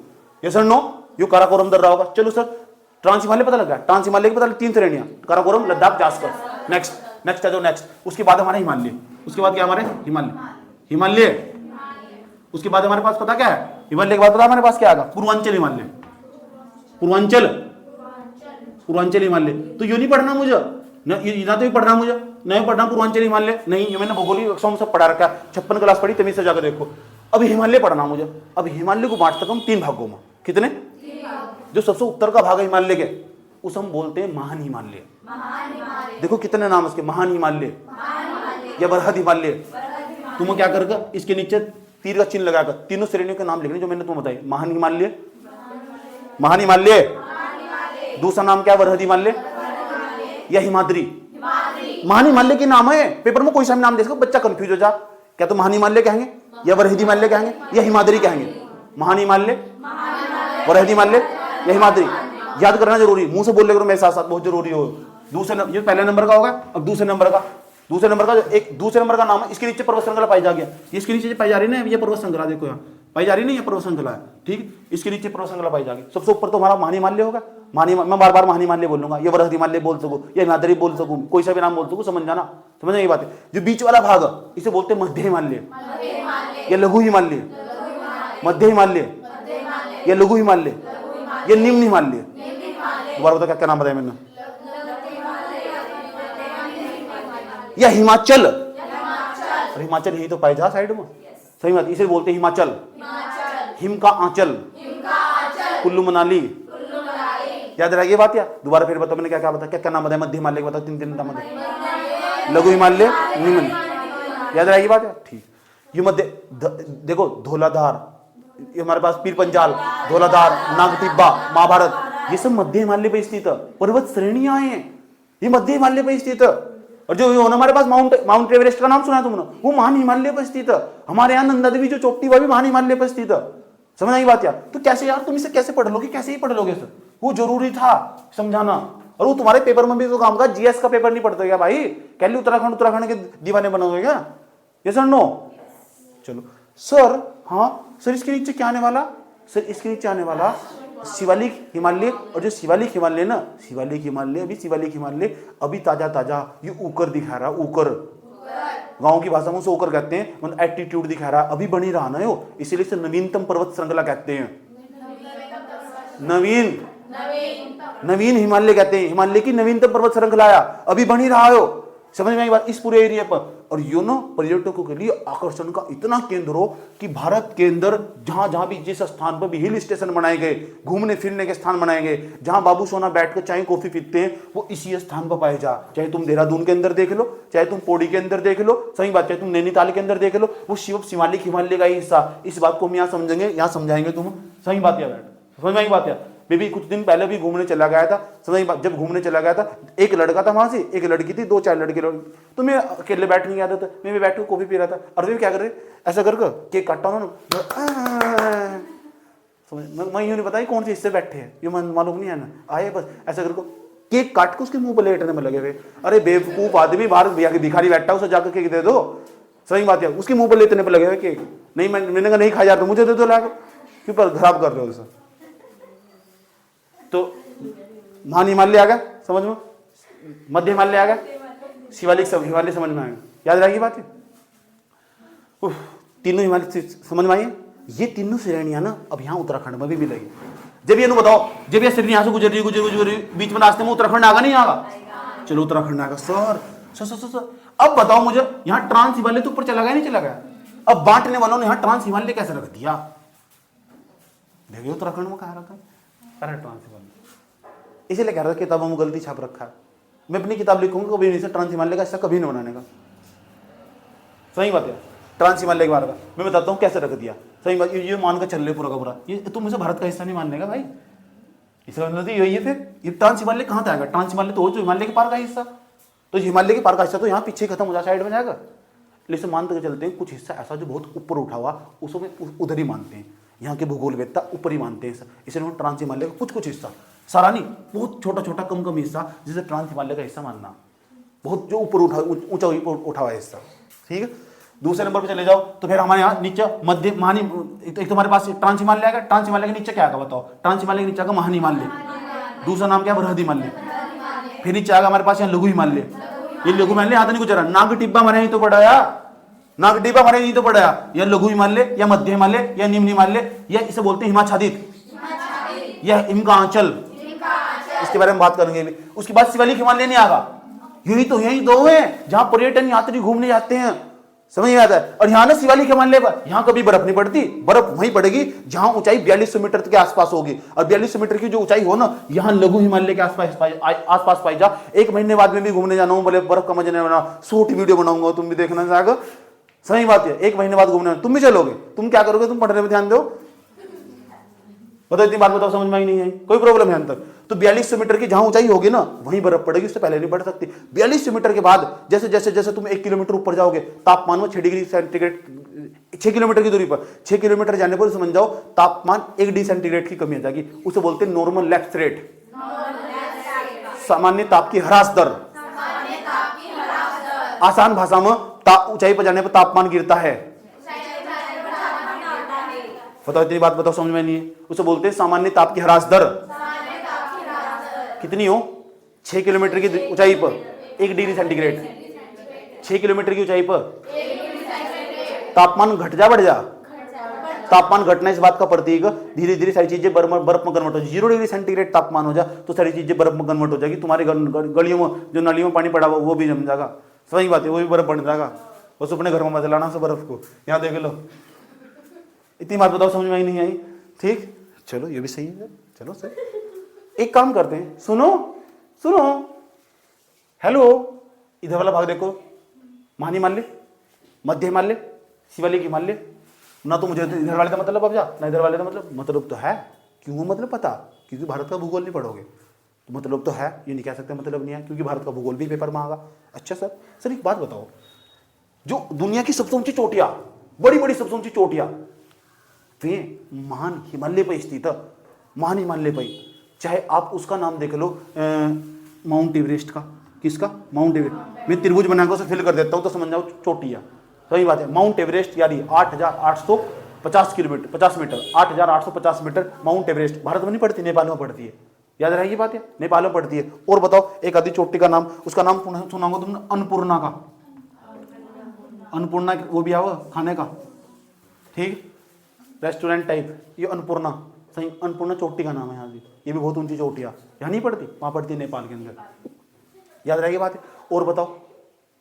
ये सर नो, यो काराकोरम दर्रा होगा। चलो सर, ट्रांस हिमालय पता लगा? ट्रांस हिमालय की पता लगा 3 श्रेणियां, काराकोरम, लद्दाख, जास्कर। नेक्स्ट है जो नेक्स्ट, उसके बाद हमारे हिमालय, उसके बाद क्या हमारे हिमालय। उसके बाद हमारे पास पता क्या है? हिमालय के बाद पता हमारे पास क्या आएगा? पूर्वांचल हिमालय, पूर्वांचल हिमालय। तो ये नहीं पढ़ना मुझे ना तो पढ़ना मुझे नहीं पढ़ना पूर्वांचल हिमालय नहीं। ये मैंने भौगोलिक कक्षाओं में सब पढ़ा रखा है, 56 क्लास पढ़ी, तमीज से जाकर देखो। अब हिमालय पढ़ना मुझे। अब हिमालय को बांट सकता हूं 3 भागों में। कितने? जो सबसे उत्तर का भाग है हिमालय के, उसे हम बोलते हैं महान हिमालय। देखो कितने नाम उसके, महान हिमालय या बृहद हिमालय। तुम्हें क्या करके इसके नीचे तीर का चिन्ह लगाकर तीनों श्रेणियों के नाम लिखने जो मैंने तुम्हें बताई। महान हिमालय, दूसरा नाम क्या? बृहद हिमालय या हिमाद्री। महान हिमालय के नाम है, पेपर में कोई सा नाम दे सको, बच्चा कंफ्यूज हो जा। क्या तो महान हिमालय कहेंगे या बृहद हिमालय कहेंगे या हिमाद्री कहेंगे? महान हिमालय, बृहद हिमालय या हिमाद्री, याद करना जरूरी, मुंह से बोल ले करो मेरे साथ साथ, बहुत जरूरी हो। ये पहले नंबर का होगा। अब दूसरे नंबर का दूसरे नंबर का नाम है, इसके नीचे पर्वत श्रृंखला पाई जा गया। इसके नीचे पाई जा रही है ना, ये पर्वत श्रृंखला देखो यहाँ पाई जा रही है ना, ये पर्वत श्रृंखला है, ठीक। इसके नीचे पर्वत श्रृंखला पाई जाएगी। सबसे ऊपर तो हमारा महान हिमालय होगा। मैं बार बार महान हिमालय बोलूंगा, ये बृहद हिमालय बोल सकूं या हिमाद्री बोल सकूं, कोई सा भी नाम बोल सकूं, समझ जाना, समझना ये बात है। जो बीच वाला भाग है इसे बोलते हैं मध्य हिमालय या लघु हिमालय, मध्य हिमालय या लघु हिमालय या निम्न हिमालय। दोबारा बता क्या नाम बताया मैंने? या हिमाचल। हिमाचल यही तो पाई जा साइड में, सही बात, इसे बोलते हैं हिमाचल। हिम का आंचल, कुल्लू मनाली, याद रह गई बात। या दोबारा फिर बताओ मैंने क्या क्या बताया, क्या क्या नाम बताया? मध्य हिमालय बताओ, 3 नाम बताया, लघु हिमालय, निम्न, याद रहेगी बात है, ठीक। ये मध्य देखो, धौलाधार, ये हमारे पास पीर पंजाल, धौलाधार, नागटिब्बा, महाभारत, ये सब मध्य हिमालय पे स्थित पर्वत श्रेणियां हैं, ये मध्य हिमालय पे स्थित। और जो हमारे पास माउंट एवरेस्ट का नाम सुना है तुमने, वो महान हिमालय पर स्थित है। हमारे यहाँ नंदा देवी जो चोटी वह भी महान हिमालय पर स्थित है। समझ आई बात यार? तो कैसे यार तुम इसे कैसे पढ़ लोगे? कैसे ही पढ़ लोगे सर? वो जरूरी था समझाना, और वो तुम्हारे पेपर में भी तो काम का। जीएस का पेपर नहीं पढ़ते क्या भाई? कैली उत्तराखंड के दीवाने बनोगे क्या? ये सर नो। चलो सर, हाँ सर, इसके नीचे क्या आने वाला? सर इसके नीचे आने वाला शिवालिक हिमालय। और जो शिवालिक हिमालय ना, शिवालिक हिमालय अभी ताजा ये ऊकर दिखा रहा, ऊकर, गांव की भाषा में उसे ऊकर कहते हैं, मतलब एटीट्यूड दिखा रहा, अभी बनी रहा ना यो, इसीलिए इसे नवीनतम पर्वत श्रृंखला कहते हैं। नवीन हिमालय कहते हैं, हिमालय की नवीनतम पर्वत श्रृंखला अभी बनी रहा हो। समझ में आई बात? इस पूरे एरिया पर और यो ना पर्यटकों के लिए आकर्षण का इतना केंद्र हो कि भारत के अंदर जहां जहां भी जिस स्थान पर भी हिल स्टेशन बनाए गए, घूमने फिरने के स्थान बनाए गए, जहां बाबू सोना बैठकर चाय कॉफी पीते हैं, वो इसी स्थान पर पाए जा। चाहे तुम देहरादून के अंदर देख लो, चाहे तुम पौड़ी के अंदर देख लो, सही बात, चाहे तुम नैनीताल के अंदर देख लो, वो शिवालिक हिमालय का ही हिस्सा। इस बात को हम यहाँ समझेंगे, यहाँ समझाएंगे तुम, सही बात है बैठ, समझ में आई बात है। बेबी कुछ दिन पहले भी घूमने चला गया था, समझ बात, जब घूमने चला गया था, एक लड़का था वहां से, एक लड़की थी, 2-4 लड़के लोग, तो मैं अकेले बैठने की आदत है, मैं भी बैठ कॉफी पी रहा था, और वे क्या कर रहे, ऐसा करके केक काटता हूँ ना, समझ मैं यूँ नहीं बताई कौन से हिस्से बैठे हैं, ये मालूम नहीं है ना, आए बस ऐसा करके केक काट के उसके मुंह पर लेटने में लगे हुए। अरे बेवकूफ आदमी, बाहर भिखारी बैठा उसे जाकर केक दे दो, सही बात है, उसके मुंह पर लेटने पर लगे हुए केक। नहीं मैंने कहा नहीं खाया जाता, मुझे दे दो लाकर, क्यों पर खराब कर रहे हो उसे। तो महान हिमालय आ गया समझ में, मध्य हिमालय आ गया, शिवालिक हिमालय समझ में आएगा, याद रहेगी बात है। तीनों हिमालय समझ में आई। ये तीनों श्रेणियां ना अब यहाँ उत्तराखंड में भी मिलेगी। जब ये बताओ, जब ये श्रेणी यहाँ से गुजर रही बीच में रास्ते में उत्तराखंड आगा नहीं आगा, चलो उत्तराखंड आगा सर। अब बताओ मुझे, यहाँ ट्रांस हिमालय तो ऊपर चला गया नहीं चला गया, अब बांटने वालों ने यहाँ ट्रांस हिमालय कैसे रख दिया, देखिए उत्तराखंड में कहा रखा है, अरे ट्रांस हिमालय इसलिए कह रहा था किताबों में गलती छाप रखा है। मैं अपनी किताब लिखूंगा कभी नहीं, ट्रांस हिमालय का हिस्सा कभी नहीं बनाने का, सही बात है। ट्रांस हिमालय के बारे में मैं बताता हूँ कैसे रख दिया, सही बात। ये मान कर चल रहे पूरा का पूरा, ये तुम मुझे भारत का हिस्सा नहीं मानने का भाई, इसका मतलब यही है। फिर ये ट्रांस हिमालय कहाँ से आएगा, ट्रांस हिमालय तो जो हिमालय के पार का हिस्सा, तो हिमालय के पार का हिस्सा तो यहाँ पीछे खत्म हो जाए, साइड में जाएगा। लेकिन मानते हुए चलते हैं कुछ हिस्सा ऐसा जो बहुत ऊपर उठा हुआ, उसको उधर ही मानते हैं, यहाँ के भूगोलवेत्ता ऊपर ही मानते हैं, इसलिए ट्रांस हिमालय का कुछ हिस्सा, सारा नहीं, बहुत छोटा छोटा कम हिस्सा जिसे ट्रांस हिमालय का हिस्सा मानना, बहुत जो ऊपर ऊंचा उठा हुआ हिस्सा, ठीक है। दूसरे नंबर पे चले जाओ तो फिर हमारे यहाँ नीचे मध्य महान, एक तुम्हारे पास ट्रांस हिमालय आएगा, ट्रांस हिमालय के नीचे क्या आएगा बताओ, ट्रांस हिमालय के नीचे आएगा महान हिमालय, दूसरा नाम क्या है बृहद हिमालय, फिर नीचे आएगा हमारे पास यहाँ लघु हिमालय, ये लघु हिमालय यहाँ तो नहीं गुजरा, नाग टिब्बा हमारे यहीं तो पड़ा है, नाग टिब्बा हमारे यहीं तो पड़ा है, या लघु हिमालय या मध्य हिमालय या निम्न हिमालय, या इसे बोलते हैं हिमाच्छादित या हिमकांचल, इसके बारे में बात करेंगे भी। उसके बाद शिवालिक हिमालय नहीं आगा, यही दो है जहां पर्यटन यात्री घूमने जाते हैं, समझ में आता है। और यहाँ ना शिवालिक हिमालय पर यहाँ कभी बर्फ नहीं पड़ती, बर्फ वहीं पड़ेगी जहां ऊंचाई 4200 मीटर के आसपास होगी, और 4200 मीटर की जो ऊंचाई हो ना, यहाँ लघु हिमालय के आसपास पाई जा। 1 महीने बाद में भी घूमने जाना हूँ, बोले बर्फ का मजा नहीं बना, शॉर्ट वीडियो बनाऊंगा, तुम भी देखना चाहोगे, सही बात है। 1 महीने बाद घूमने तुम भी चलोगे, तुम क्या करोगे, तुम पढ़ने में ध्यान दो, बताओ इतनी बात बताओ, समझ में ही नहीं है, कोई प्रॉब्लम है अंतर। तो 4200 मीटर की जहां ऊंचाई होगी ना वहीं बर्फ पड़ेगी, उससे पहले नहीं पड़ सकती। 4200 मीटर के बाद जैसे जैसे जैसे तुम 1 किलोमीटर ऊपर जाओगे, तापमान में 6 डिग्री सेंटीग्रेड, 6 किलोमीटर की दूरी पर 6 किलोमीटर जाने पर समझ जाओ तापमान 1 डिग्री सेंटीग्रेड की कमी आ जाएगी, उसे बोलते हैं नॉर्मल लैप्स रेट, सामान्य ताप की ह्रास दर। आसान भाषा में ऊंचाई पर जाने पर तापमान गिरता है, बताओ इतनी बात बताओ, समझ में नहीं है, उसे बोलते हैं सामान्य ताप की ह्रास दर। कितनी हो, 6 किलोमीटर की ऊंचाई पर 1 डिग्री सेंटीग्रेड, 6 किलोमीटर की ऊंचाई पर तापमान घट जा बढ़ जा, तापमान घटना इस बात का प्रतीक, धीरे धीरे सारी चीजें बर्फ में कन्वर्ट हो जाए। 0 डिग्री सेंटीग्रेड तापमान हो जा तो सारी चीजें बर्फ में कन्वर्ट हो जाएगी, तुम्हारे गलियों में जो नालियों में पानी पड़ा हुआ वो भी जम जाएगा, सही बात है, वो भी बर्फ बन जाएगा, बस अपने घर में मत लाना से बर्फ को, यहाँ देख लो। इतनी बात बताओ, समझ में ही नहीं आई, ठीक, चलो ये भी सही है, चलो सही। एक काम करते हैं, सुनो सुनो, हेलो, इधर वाला भाग देखो, महान हिमालय, मध्य हिमालय, शिवालिक हिमालय, ना तो मुझे इधर वाले का मतलब अब जा, ना इधर वाले का मतलब तो है, क्यों मतलब पता, क्योंकि भारत का भूगोल नहीं पढ़ोगे तो मतलब तो है, ये नहीं कह सकते मतलब नहीं है, क्योंकि भारत का भूगोल भी पेपर में आएगा। अच्छा सर एक बात बताओ, जो दुनिया की सबसे ऊंची चोटियां, बड़ी बड़ी सबसे ऊंची चोटियां, वे महान हिमालय पर स्थित है, महान हिमालय पर, चाहे आप उसका नाम देख लो, माउंट एवरेस्ट का, किसका, माउंट एवरेस्ट, मैं त्रिभुज बनाकर उसे फिल कर देता हूं तो समझ जाओ चोटियां, सही बात है। माउंट एवरेस्ट यानी 8850 kilometre 50 metre, 8850 metre Mount Everest, Bharat में नहीं पड़ती, नेपाल में पड़ती है, याद रहेगी बात है, नेपाल में पड़ती है। और बताओ एक आदि चोटी का नाम, उसका नाम सुना होगा तुमने, अन्नपूर्णा का, अन्नपूर्णा वो भी आओ खाने का, ठीक, रेस्टोरेंट टाइप, ये अन्नपूर्णा, सही, अन्नपूर्णा चोटी का नाम है यहाँ भी, ये भी बहुत ऊंची चोटियाँ, यहाँ नहीं पड़ती, वहाँ पड़ती है नेपाल के अंदर, याद रहेगी बात है। और बताओ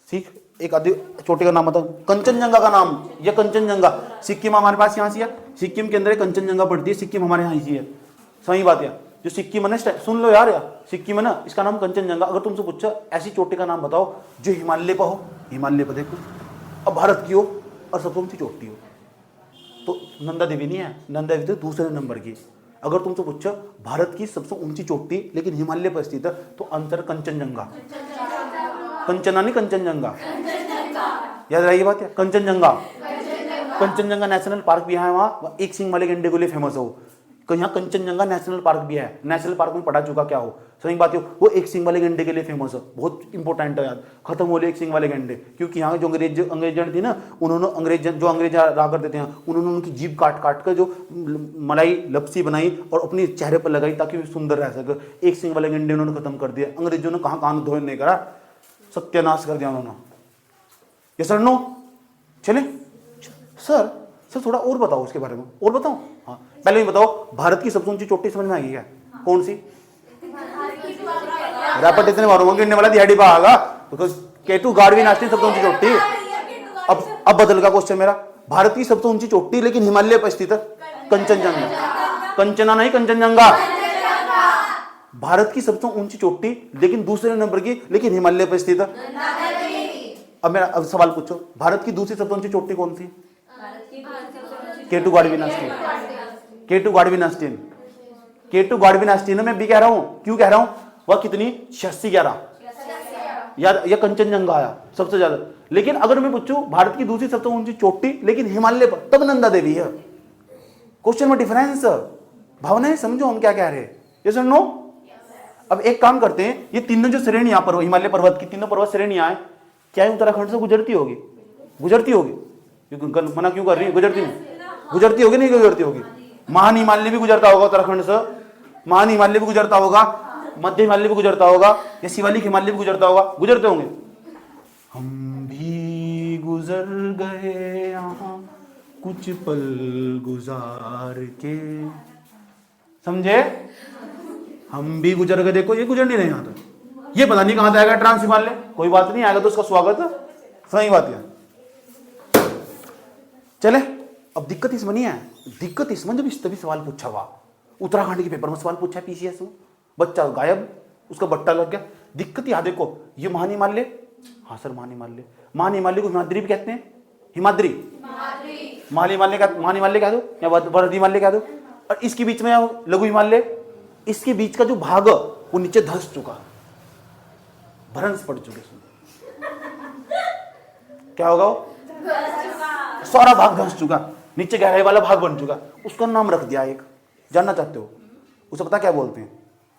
ठीक, एक आदि चोटी का नाम बताओ, कंचनजंगा का नाम, ये कंचनजंगा, सिक्किम हमारे पास यहाँ से है, सिक्किम के अंदर कंचनजंगा पड़ती है, सिक्किम हमारे यहाँ ही है, सही बात है। जो सिक्किम है ना, सुन लो यार, सिक्किम है ना, इसका नाम कंचनजंगा। अगर तुमसे पूछा ऐसी चोटी का नाम बताओ जो हिमालय पर हो, हिमालय पर देखो, अब भारत की हो और सबसे ऊंची चोटी हो, तो नंदा देवी नहीं है, नंदा देवी तो दूसरे नंबर की। अगर तुमसे पूछा भारत की सबसे ऊंची चोटी लेकिन हिमालय पर स्थित है, तो आंसर कंचनजंगा, कंचना नहीं कंचनजंगा, याद रही बात है, कंचनजंगा। कंचनजंगा नेशनल पार्क भी है, वहाँ एक सिंग वाले गैंडे के लिए फेमस हो, यहाँ कंचनजंगा नेशनल पार्क भी है, नेशनल पार्क में पढ़ा चुका क्या हो, सही बात है, वो एक सिंग वाले गैंडे के लिए फेमस है, बहुत इंपॉर्टेंट है याद, खत्म हो गए एक सिंग वाले गैंडे, क्योंकि यहाँ जो अंग्रेजन थी ना, उन्होंने अंग्रेज रहा करते थे, उन्होंने उनकी जीभ काट काट कर जो मलाई लपसी बनाई और अपने चेहरे पर लगाई ताकि वो सुंदर रह सके। एक सिंग वाले गैंडे उन्होंने खत्म कर दिया, अंग्रेजों ने कहाँ कहाँ धोन नहीं करा, सत्यानाश कर दिया उन्होंने। ये सर नो चले सर, सर थोड़ा और बताओ उसके बारे में, और बताओ। हाँ पहले ही बताओ, भारत की सबसे ऊंची चोटी समझ में आई है कौन सी? रैपट इतने मारूंगा गिरने वाला दिहाड़ी पा आगा, तो केटू गाड़वी नाचती सबसे ऊंची चोटी। अब बदल का क्वेश्चन मेरा, भारत की सबसे ऊंची चोटी लेकिन हिमालय पर स्थित है, कंचनजंगा, कंचना नहीं कंचनजंगा। भारत की सबसे ऊंची चोटी लेकिन दूसरे नंबर की लेकिन हिमालय पर स्थित है। अब सवाल पूछो, भारत की दूसरी सबसे ऊंची चोटी कौन सी? केटू गाड़वी नाचती, केटू गाड़वी नाचती, केटू गाड़वी नाचती है ना, मैं भी कह रहा हूं, क्यों कह रहा हूं, वह कितनी 86-11 याद, यह कंचनजंगा आया सबसे ज्यादा। लेकिन अगर मैं पूछूं भारत की दूसरी सबसे ऊंची चोटी लेकिन हिमालय पर, तब नंदा देवी है। क्वेश्चन में डिफरेंस, भावनाएं समझो हम क्या कह रहे हैं, ये सुन नो। अब एक काम करते हैं, ये तीनों जो श्रेणियां पर हिमालय पर्वत की तीनों पर्वत श्रेणियां हैं, क्या उत्तराखंड से गुजरती होगी? गुजरती होगी, मना क्यों कर रही है? गुजरती नहीं, गुजरती होगी नहीं गुजरती होगी? महान हिमालय भी गुजरता होगा उत्तराखंड से, महान हिमालय भी गुजरता होगा, मध्य हिमालय भी गुजरता होगा, या शिवालिक हिमालय भी गुजरता होगा, गुजरते होंगे। हम भी गुजर गए यहाँ कुछ पल गुजार के, समझे? हम भी गुजर गए, देखो ये गुजर नहीं रहे यहाँ तक, ये पता नहीं कहां से आएगा ट्रांस हिमालय, कोई बात नहीं, आएगा तो उसका स्वागत है, सही बात है। चले, अब दिक्कत इसमें नहीं है, दिक्कत इसमें जब इस तभी सवाल पूछा हुआ, उत्तराखंड के पेपर में सवाल पूछा पीसीएस में, बच्चा गायब, उसका बट्टा लग गया। दिक्कत यहाँ देखो, ये महान हिमालय, हाँ सर महान हिमालय, महान हिमालय को हिमाद्री भी कहते हैं, हिमाद्री, महान हिमालय का महान हिमालय कह दो या वरद हिमालय कह दो, और इसके बीच में लघु हिमालय, इसके बीच का जो भाग वो नीचे धंस चुका, भ्रंश पड़ चुके, क्या होगा वो? सारा भाग धंस चुका, नीचे गहराई वाला भाग बन चुका, उसका नाम रख दिया एक, जानना चाहते हो उसे पता क्या बोलते हैं?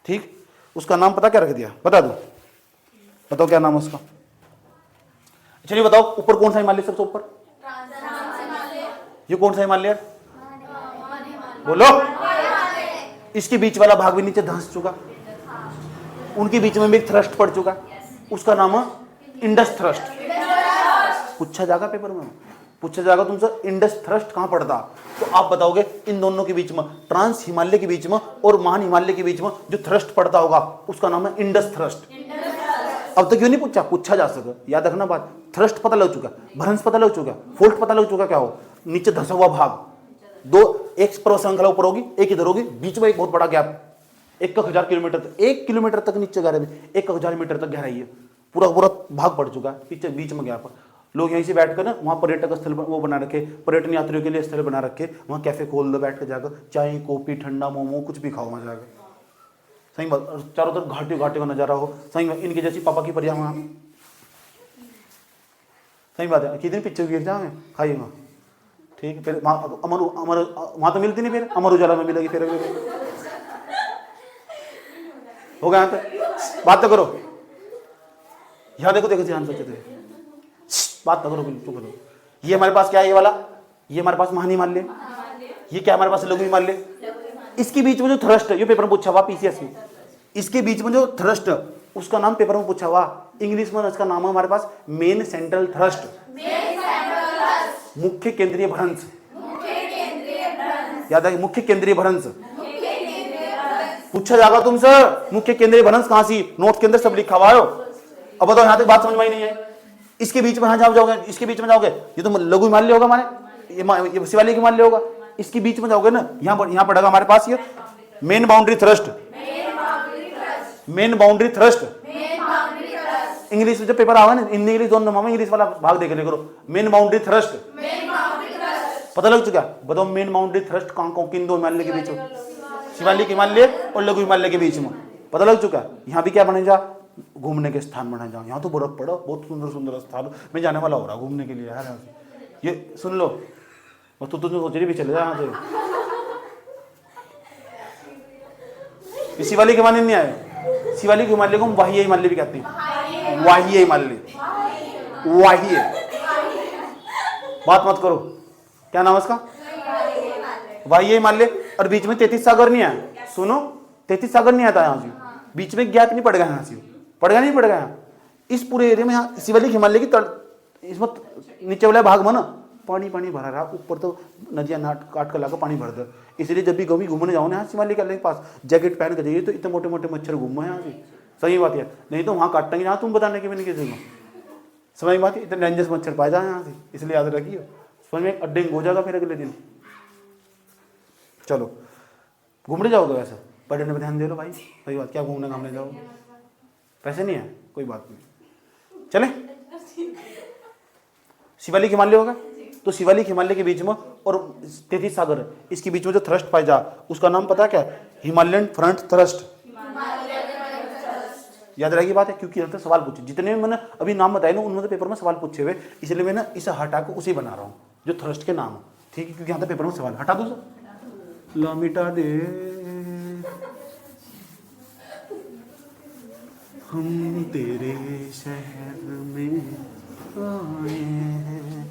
ठीक, उसका नाम पता क्या रख दिया, बता दो, बताओ क्या नाम है उसका? चलिए बताओ, ऊपर कौन सा हिमालय सबसे ऊपर? ये कौन सा हिमालय? बोलो। इसके बीच वाला भाग भी नीचे धंस चुका, उनके बीच में भी एक थ्रस्ट पड़ चुका, उसका नाम है इंडस थ्रस्ट। पूछा जाएगा पेपर में, पूछा जाएगा तुमसे इंडस थ्रस्ट कहां पड़ता, तो आप बताओगे इन दोनों के बीच में, ट्रांस हिमालय के बीच में और महान हिमालय के बीच में जो थ्रस्ट पड़ता होगा उसका नाम है इंडस थ्रस्ट। अब तक क्यों नहीं पूछा? पूछा जा सके, याद रखना बात, थ्रस्ट पता लग चुका, भ्रंश पता लग चुका, फोल्ट पता लग चुका, क्या हो नीचे धंसा हुआ भाग, दो एक पर्वत श्रृंखला ऊपर होगी, एक इधर होगी, बीच में एक बहुत बड़ा गैप, 1000 किलोमीटर तक, 1 किलोमीटर तक नीचे गहराई, 1000 मीटर तक गहराई है, पूरा पूरा भाग पड़ चुका है, पीछे बीच में गैप। लोग यहीं से बैठकर ना वहाँ पर्यटक स्थल वो बना रखे, पर्यटन यात्रियों के लिए स्थल बना रखे, वहाँ कैफे खोल दो, बैठ कर जाकर चाय कॉफी ठंडा मोमो कुछ भी खाओ, वहाँ जाकर, सही बात, चारों तरफ घाटी घाटी का नजारा हो, सही बात, इनकी जैसी पापा की परिया वहाँ, सही बात है, कितने पिक्चर गिर जाओगे खाइए वहाँ, ठीक है। फिर अमर अमर वहाँ तो मिलती नहीं, फिर अमर उजाला में मिलेगी, फिर हो गया, यहाँ पे बात तो करो, यहाँ देखो देखो ध्यान सोचे थे, बात तो करो, चुप करो। ये हमारे पास क्या है, ये वाला, ये हमारे पास महान हिमालय, ये क्या हमारे पास लघु हिमालय, इसके बीच में जो थ्रस्ट, ये पेपर में पूछा हुआ पीसीएस में, इसके बीच में जो थ्रस्ट, उसका नाम पेपर में पूछा हुआ, इंग्लिश में उसका नाम है हमारे पास मेन सेंट्रल थ्रस्ट, मुख्य केंद्रीय भ्रंश, याद है, मुख्य केंद्रीय भ्रंश पूछा जाएगा तुमसे, मुख्य केंद्रीय भ्रंश कहां सी, नोट के अंदर सब लिखा हुआ है। अब बताओ, यहां तक बात समझ में ही नहीं है, इसके बीच में जाओगे, इसके बीच में जाओगे, ये तो लघु हिमालय होगा हमारे, ये शिवालिक हिमालय होगा। इसके बीच में जाओगे ना, यहाँ पड़ेगा हमारे पास ये main boundary thrust. Main boundary thrust English में जब पेपर आएगा ना, इंग्लिश दोनों मामा, इंग्लिश वाला भाग देख ले करो। मेन बाउंड्री थ्रस्ट पता लग चुका? बताओ मेन बाउंड्री थ्रस्ट कहाँ किन दो हिमालय के बीच में? शिवालिक हिमालय और लघु हिमालय के बीच में। पता लग चुका? यहाँ भी क्या बने जा, घूमने के स्थान बना जाओ। यहाँ तो बर्फ पड़ो, बहुत सुंदर सुंदर स्थान, मैं जाने वाला हो रहा घूमने के लिए यार। ये सुन लो, और तू सोच रही भी चले जा यहाँ से। शिवालिक हिमालय नहीं आए, शिवालिक हिमालय को हम वाह्य हिमालय भी कहते हैं। वाह्य हिमालय, वाह्य, बात मत करो, क्या नाम है इसका? वाह्य हिमालय। और बीच में 33 सागर नहीं आया, सुनो 33 सागर नहीं आता यहाँ से, बीच में गैप नहीं पड़ गया यहाँ से, पड़ेगा नहीं पड़ेगा यहाँ। इस पूरे एरिया में यहाँ शिवालिक हिमालय की इसमें नीचे वाला भाग में ना पानी पानी भरा रहा, ऊपर तो नदियाँ नाट काट कर लाकर पानी भर दे। इसलिए जब भी कभी घूमने जाओ ना शिवालिक के पास, जैकेट पहन कर जाइए तो इतने मोटे मोटे मच्छर घूमो यहाँ से। सही बात है, नहीं तो वहाँ काटेंगे जहाँ तुम बताने के भी नहीं किसी को। समझ बात है, इतने डेंजरस मच्छर पाए जाए यहाँ से, इसलिए याद रखिए। समझ में डेंगू हो जाएगा फिर अगले दिन। चलो घूमने जाओगे वैसे, पढ़ने में ध्यान दे लो भाई। सही बात, क्या घूमने घामने जाओगे? पैसे नहीं है, कोई बात नहीं, चले। शिवालिक हिमालय होगा, तो शिवालिक हिमालय के बीच में और 33 सागर है, इसके बीच में जो थ्रस्ट पाई जा उसका नाम पता है क्या? Himalayan front thrust. याद रहेगी बात है, क्योंकि यहाँ सवाल पूछे, जितने मैंने अभी नाम बताए ना उनमें से पेपर में सवाल पूछे हुए, इसलिए मैं ना इसे हटा के उसे बना रहा हूँ जो थ्रस्ट के नाम है। ठीक है, क्योंकि यहाँ पेपर में सवाल हटा दो सर, ला मिटा दे हम तेरे शहर में आए हैं।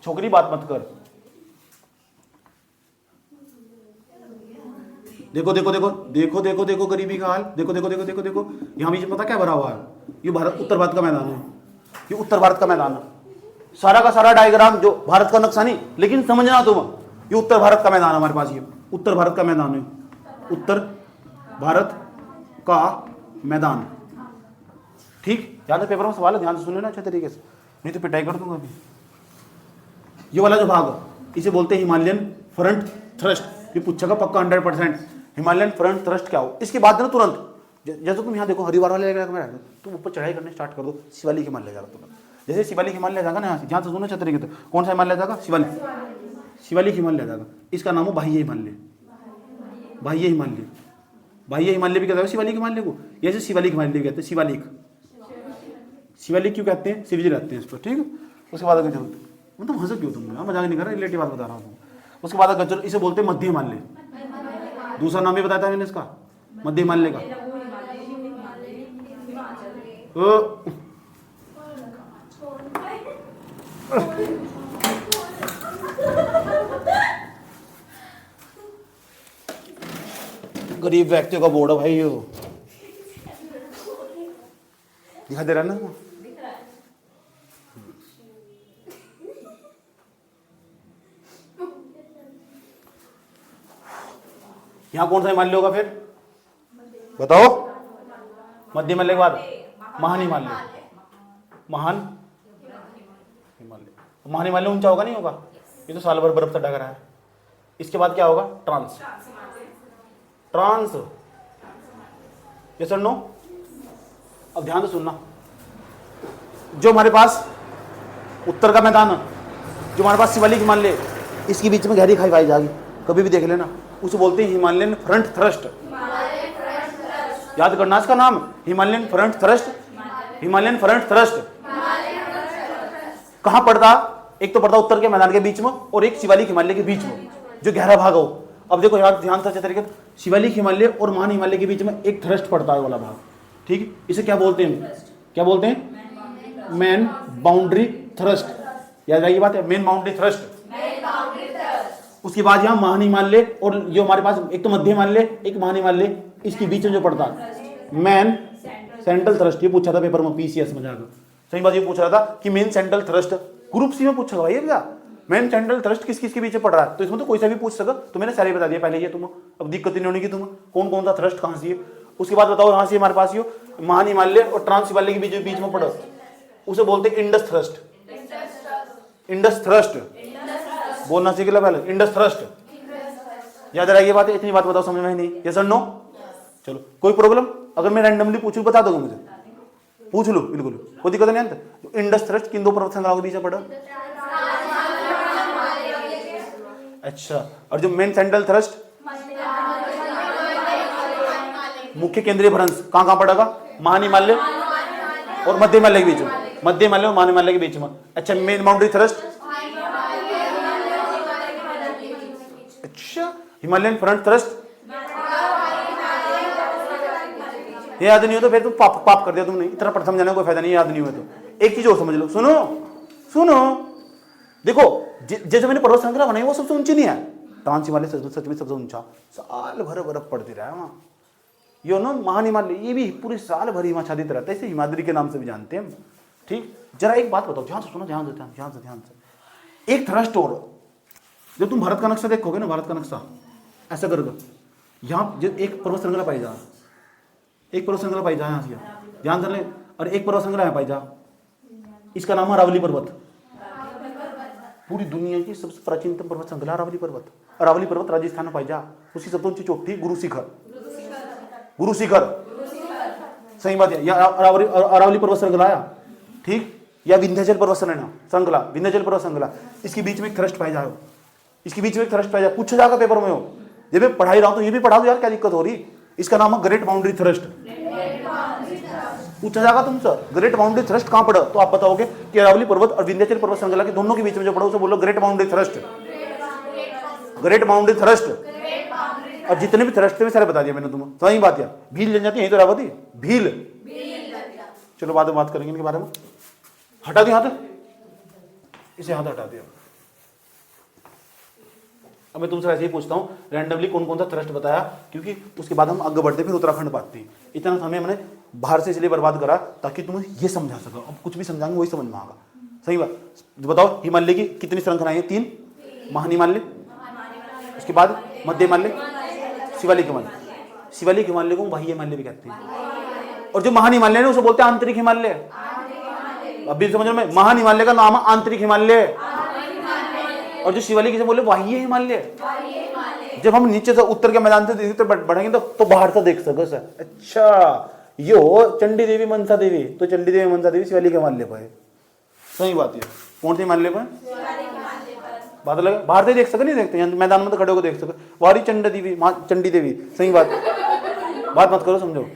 छोकरी बात मत कर। देखो देखो देखो देखो देखो देखो गरीबी का हाल, देखो देखो देखो देखो देखो। यहाँ बीच में पता क्या भरा हुआ है? ये भारत उत्तर भारत का मैदान है, ये उत्तर भारत का मैदान है। सारा का सारा डायग्राम जो भारत का नक्शा नहीं, लेकिन समझना तुम, ये उत्तर भारत का मैदान है हमारे पास। ये उत्तर भारत का मैदान है, उत्तर भारत का मैदान। ठीक, याद है? पेपर में सवाल है, ध्यान से सुन लेना अच्छे तरीके से, नहीं तो पिटाई कर दूंगा अभी। ये वाला जो भाग इसे बोलते हैं हिमालयन फ्रंट थ्रस्ट। ये पूछेगा पक्का 100%, हिमालयन फ्रंट थ्रस्ट क्या हो। इसके बाद ना तुरंत जैसे तुम यहाँ देखो हरिद्वार वाले में, तुम ऊपर चढ़ाई करने स्टार्ट कर दो, शिवालिक हिमालय जाएगा तुरंत। जैसे शिवालिक हिमालय जाएगा ना, यहाँ से सुनो अच्छे तरीके से, कौन सा हिमालय जाएगा? शिवालिक हिमालय जाएगा। इसका नाम हो बाह्य हिमालय। बाह्य हिमालय, बाह्य हिमालय भी कहते हैं शिवालिक हिमालय को, जैसे शिवालिक हिमालय कहते हैं। शिवालिक, शिवालिक क्यों कहते हैं? शिव जी रहते हैं इस पर। ठीक है, उसके बाद अगर चलो, मतलब हंस क्यों तुम? मजाक नहीं कर रहा, रिलेटिव बात बता रहा हूँ। उसके बाद अगर चलो, इसे बोलते हैं मध्य हिमालय। दूसरा नाम भी बताया था मैंने इसका, मध्य हिमालय का। गरीब व्यक्तियों का बोर्ड है भाई, ये दिखा दे रहा है ना। यहाँ कौन सा हिमालय होगा फिर बताओ? मध्य हिमालय के बाद महान हिमालय। महान हिमालय, महान हिमालय ऊंचा होगा नहीं होगा? ये तो साल भर बर्फ से ढक रहा है। इसके बाद क्या होगा? ट्रांस। ट्रांस, ये सर नो। अब ध्यान से सुनना, जो हमारे पास उत्तर का मैदान है, जो हमारे पास शिवालिक हिमालय, इसके बीच में गहरी खाई पाई जाएगी, कभी भी देख लेना, उसे बोलते हैं हिमालयन फ्रंट थ्रस्ट। याद करना इसका नाम, Himalayan front thrust. Himalayan front thrust कहां पड़ता? एक तो पड़ता उत्तर के मैदान के बीच में, और एक शिवालिक हिमालय के बीच में, जो गहरा भाग हो। अब देखो यार ध्यान से अच्छे तरीके, शिवालिक हिमालय और महान हिमालय के बीच में एक थ्रस्ट पड़ता है वाला भाग। ठीक, इसे क्या बोलते हैं? क्या बोलते हैं? Main boundary thrust. याद रही बात है, मेन बाउंड्री थ्रस्ट। उसके बाद यहाँ महान हिमालय, और जो हमारे पास एक तो मध्य हिमालय, एक महान हिमालय, इसके बीच में जो पड़ता है मेन सेंट्रल थ्रस्ट। ये पूछा था पेपर में, पीसीएस में जाकर। सही बात, ये पूछ रहा था कि main central thrust, group C में पूछा भाई क्या मेन सेंट्रल थ्रस्ट किस किस के बीच पड़ रहा है? तो इसमें तो कोई सा भी पूछ सका, तो मैंने सारे बता दिया पहले। ये तुम अब दिक्कत नहीं होने की, तुम कौन कौन सा थ्रस्ट कहाँ से है। उसके बाद बताओ यहाँ से हमारे पास ये महान हिमालय और ट्रांस हिमालय के बीच में पड़ा, उसे बोलते हैं इंडस थ्रस्ट। इंडस थ्रस्ट बोलना सीख लो पहले, इंडस थ्रस्ट। याद रहा ये बात है, इतनी बात बताओ समझ में नहीं? यस और नो? चलो कोई प्रॉब्लम? अगर मैं रैंडमली पूछूं बता दोगे मुझे? पूछ लो, बिल्कुल कोई दिक्कत नहीं है। इंडस थ्रस्ट किन दो पर्वत श्रृंखलाओं के बीच में पड़ा? अच्छा, और जो मेन सेंट्रल थ्रस्ट मुख्य केंद्रीय भ्रंश कहां पड़ेगा? महान हिमालय और मध्य हिमालय के बीच में, मध्य हिमालय और महान हिमालय के बीच में। अच्छा, मेन बाउंड्री थ्रस्ट, अच्छा हिमालयन फ्रंट थ्रस्ट, ये याद नहीं हो तो फिर तुम पाप कर दिया तुमने, इतना पढ़ समझाने का कोई फायदा नहीं, याद नहीं हुआ तो। एक चीज और समझ लो, सुनो देखो, जैसे मैंने पर्वत श्रृंखला बनाई वो सबसे ऊंची नहीं है, ट्रांस हिमालय सच में सबसे ऊंचा, साल भर बर्फ पड़ती रहा है वहां। यो नो महान हिमालय, ये भी पूरे साल भर हिमाच्छादित रहता है, इसे हिमाद्री के नाम से भी जानते हैं। ठीक, जरा एक बात बताओ, ध्यान से सुनो, ध्यान से। एक थ्रस्ट और, जब तुम भारत का नक्शा देखोगे ना, भारत का नक्शा ऐसा करोगे, यहाँ जब एक पर्वत श्रृंखला पाई जा, एक पर्वत श्रृंखला पाई जा यहाँ से, ध्यान से ले, और एक पर्वत श्रृंखला पाई जा, इसका नाम है अरावली पर्वत। पूरी दुनिया की सबसे प्राचीनतम पर्वत श्रृंखला अरावली पर्वत। अरावली पर्वत राजस्थान में पाई जा, उसकी सबसे ऊंची चोटी गुरु शिखर, सही बात है। या अरावली पर्वत श्रृंखला आया, ठीक, या विंध्याचल पर्वत श्रृंखला, विंध्याचल पर्वत श्रृंखला, इसके बीच में एक थ्रस्ट पाई जा, इसके बीच में एक थ्रस्ट पाई जा, पूछा जाएगा पेपर में हो, जब मैं पढ़ाई रहा हूं तो ये भी पढ़ा दो यार, क्या दिक्कत हो रही? इसका नाम है ग्रेट बाउंड्री थ्रस्ट। पूछा जाएगा तुमसे ग्रेट बाउंड्री थ्रस्ट कहां पड़ा, तो आप बताओगे कि अरावली पर्वत और विंध्याचल पर्वत श्रृंखला के दोनों के बीच में जो पड़ा उसे बोलो great boundary thrust, great boundary thrust. और जितने भी थ्रस्ट थे सारे बता दिया मैंने तुम्हें, सही बात है। भील जन जाती है तो रावती भील, चलो बाद में बात करेंगे इनके बारे में। हटा दिया हाथ, इसे हाथ हटा दिया। अब मैं तुमसे ऐसे ही पूछता हूँ रैंडमली कौन कौन सा थ्रस्ट बताया, क्योंकि उसके बाद हम आगे बढ़ते फिर उत्तराखंड पाते हैं। इतना समय मैंने बाहर से इसलिए बर्बाद करा ताकि तुम्हें ये समझा सको, अब कुछ भी समझाएंगे वही समझ में आएगा। सही बात, बताओ हिमालय की कितनी श्रृंखलाएं हैं? 3, महान हिमालय, उसके बाद मध्य हिमालय, शिवालिक हिमालय। शिवालिक हिमालय को बाह्य हिमालय भी कहते हैं, और जो महान हिमालय है उसे बोलते हैं आंतरिक हिमालय। अभी समझ में, महान हिमालय का नाम है आंतरिक हिमालय, और जो शिवालिक इसे बोले बाह्य हिमालय। जब हम नीचे से उत्तर के मैदान से तो बढ़ेंगे तो बाहर से देख सको सर। अच्छा, ये हो चंडी देवी मनसा देवी, तो चंडी देवी मनसा देवी शिवालिक हिमालय पर है, सही बात है। कौन से हिमालय पर? बात लगे, बाहर से देख सके, नहीं देखते, मैदान में तो खड़े होकर देख सके, वारी चंडी देवी, सही बात मत करो, समझो,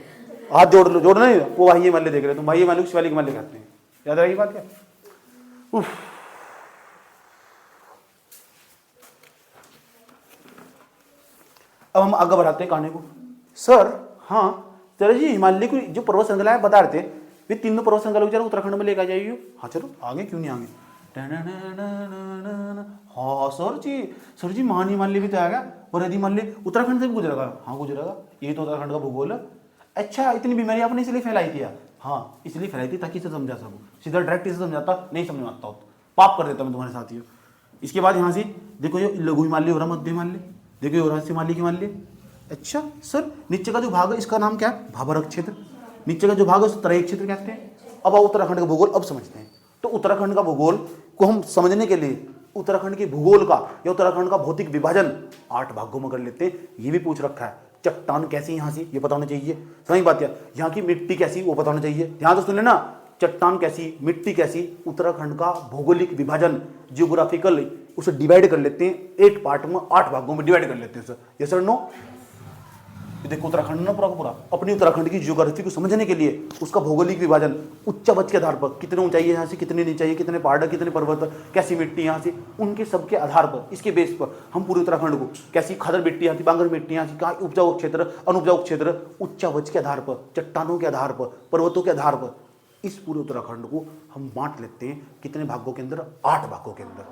हाथ जोड़ लो, जोड़ना नहीं, वो बाह्य हिमालय देख रहे, तुम बाह्य हिमालय को शिवालिक हिमालय कहते हैं, याद रहेगी बात क्या? अब हम आगे बढ़ाते हैं कहानी को। सर हाँ चलो जी, हिमालय की जो पर्वत श्रृंखला है बता रहे थे, वे तीनों पर्वत श्रृंखला को उत्तराखंड में लेकर जाइए। हाँ चलो आगे, क्यों नहीं आगे? हाँ सर जी महान हिमालय भी तो आएगा, वरद हिमालय उत्तराखंड से भी गुजरेगा। हाँ गुजरेगा, यही तो उत्तराखंड का भूगोल है। अच्छा, इतनी बीमारी आपने इसलिए फैलाई थी? हाँ इसलिए फैलाई थी ताकि इसे समझा सकूँ, सीधा डायरेक्ट इसे समझाता नहीं समझ में आता हो, पाप कर देता मैं तुम्हारे साथ ही। इसके बाद यहाँ से देखो ये लघु हिमालय हो रहा, मध्य हिमालय, देखो ये हो रहा शिवालिक हिमालय। अच्छा सर, नीचे का जो भाग है इसका नाम क्या है? भाबरक क्षेत्र। नीचे का जो भाग है उसे तराई क्षेत्र कहते हैं। अब उत्तराखंड का भूगोल अब समझते हैं। तो उत्तराखंड का भूगोल को हम समझने के लिए उत्तराखंड के भूगोल का या उत्तराखंड का भौतिक विभाजन 8 भागों में कर लेते हैं। ये भी पूछ रखा है, चट्टान कैसी यहाँ से, ये पता होना चाहिए, सही बात है। यहाँ की मिट्टी कैसी, वो पता होना चाहिए। ध्यान से सुन लेना, चट्टान कैसी, मिट्टी कैसी, उत्तराखंड का भौगोलिक विभाजन जियोग्राफिकल, उसे डिवाइड कर लेते हैं 8 पार्ट में, 8 भागों में डिवाइड कर लेते हैं सर। ये सर नो, देखो उत्तराखंड ना पूरा अपनी उत्तराखंड की जियोग्राफी को समझने के लिए उसका भौगोलिक विभाजन उच्चावच के आधार पर, कितने ऊंचाई है यहाँ से, कितनी नीचाई है, कितने पहाड़, कितने पर्वत, कैसी मिट्टी यहाँ से, उनके सबके आधार पर, इसके बेस पर हम पूरे उत्तराखंड को कैसी खादर मिट्टी यहाँ थी, बांगर मिट्टी यहाँ से, कहाँ उपजाऊ क्षेत्र, अनुपजाऊ क्षेत्र, उच्चावच के आधार पर, चट्टानों के आधार पर, पर्वतों के आधार पर, इस पूरे उत्तराखंड को हम बांट लेते हैं कितने भागों के अंदर? 8 भागों के अंदर।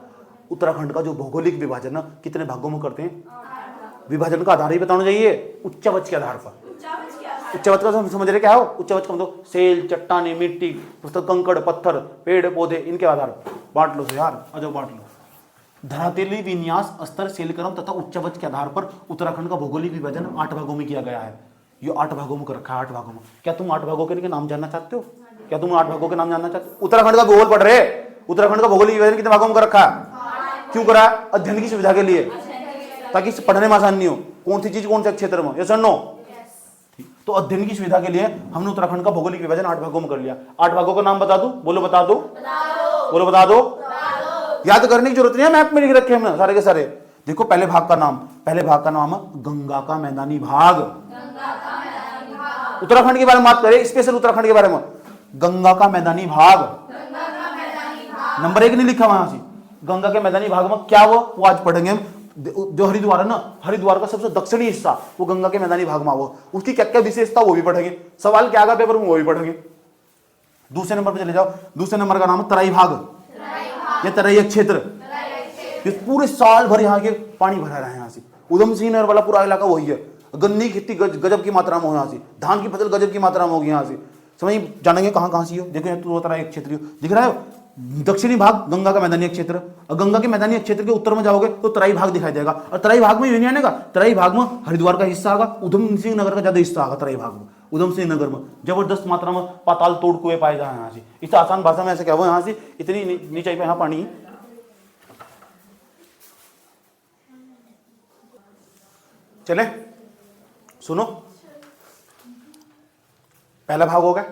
उत्तराखंड का जो भौगोलिक विभाजन कितने भागों में करते हैं? विभाजन का आधार ही बताना चाहिए, उच्चावच के आधार पर। उच्चावच का समझ रहे क्या हो? उच्चावच का मतलब सेल, चट्टाने, मिट्टी, कंकड़, पत्थर, पेड़ पौधे, इनके आधार पर बांट लो यार, अजो बांट लो। धरातलीय विन्यास, स्तर, सेल क्रम तथा उच्चावच के आधार पर उत्तराखंड का भौगोलिक विभाजन 8 भागों में किया गया है। ये 8 भागों में कर रखा है, 8 भागों में। क्या तुम 8 भागों के नाम जानना चाहते हो? क्या तुम 8 भागों के नाम जानना चाहते हो? उत्तराखंड का भूगोल पढ़ रहे, उत्तराखंड का भौगोलिक विभाजन कितने भागों में कर रखा है? क्यों करा? अध्ययन की सुविधा के लिए, ताकि पढ़ने में आसान नहीं हो। कौन सी चीज कौन से क्षेत्र में, यस और नो? तो अध्ययन की सुविधा के लिए हमने उत्तराखंड का भौगोलिक विभाजन 8 भागों में कर लिया। 8 भागों का नाम बता दो, बोलो बता दो, बोलो बता दो। याद करने की जरूरत नहीं है, मैप में लिख रखे हमने सारे के सारे। देखो पहले भाग का नाम, पहले भाग का नाम है गंगा का मैदानी भाग। उत्तराखंड के बारे में बात करें, स्पेशल उत्तराखंड के बारे में, गंगा का मैदानी भाग। नंबर 1 नहीं लिखा वहां से, गंगा के मैदानी भाग में क्या वो आज पढ़ेंगे हम। जो हरिद्वार है ना, हरिद्वार का सबसे दक्षिणी हिस्सा वो गंगा के मैदानी भाग में, वो उसकी क्या क्या विशेषता वो भी पढ़ेंगे। सवाल क्या आएगा पेपर में वो भी पढ़ेंगे। दूसरे नंबर पे चले जाओ, दूसरे नंबर का नाम है तराई भाग, ये तराई क्षेत्र। ये पूरे साल भर यहाँ के पानी भरा रहा है। यहाँ से उधम सिंह नगर वाला पूरा इलाका वही है। गन्ने की खेती गजब की मात्रा में हो, यहाँ से धान की फसल गजब की मात्रा में होगी। यहाँ से समझ जानेंगे कहाँ कहाँ से हो। देखो यहाँ तो तराई क्षेत्र दिख रहा है, दक्षिणी भाग गंगा का मैदानी क्षेत्र। और गंगा के मैदानी क्षेत्र के उत्तर में जाओगे तो तराई भाग दिखाई देगा। और तराई भाग में ये नहीं आने का, तराई भाग में हरिद्वार का हिस्सा आगा, उधम सिंह नगर का ज्यादा हिस्सा आगा। तराई भाग में उधम सिंह नगर में जबरदस्त मात्रा में पाताल तोड़ कुएं पाए जाए। यहाँ से इस आसान भाषा में ऐसे क्या हुआ, यहाँ से इतनी नीचाई पे यहाँ पानी। चले सुनो, पहला भाग होगा,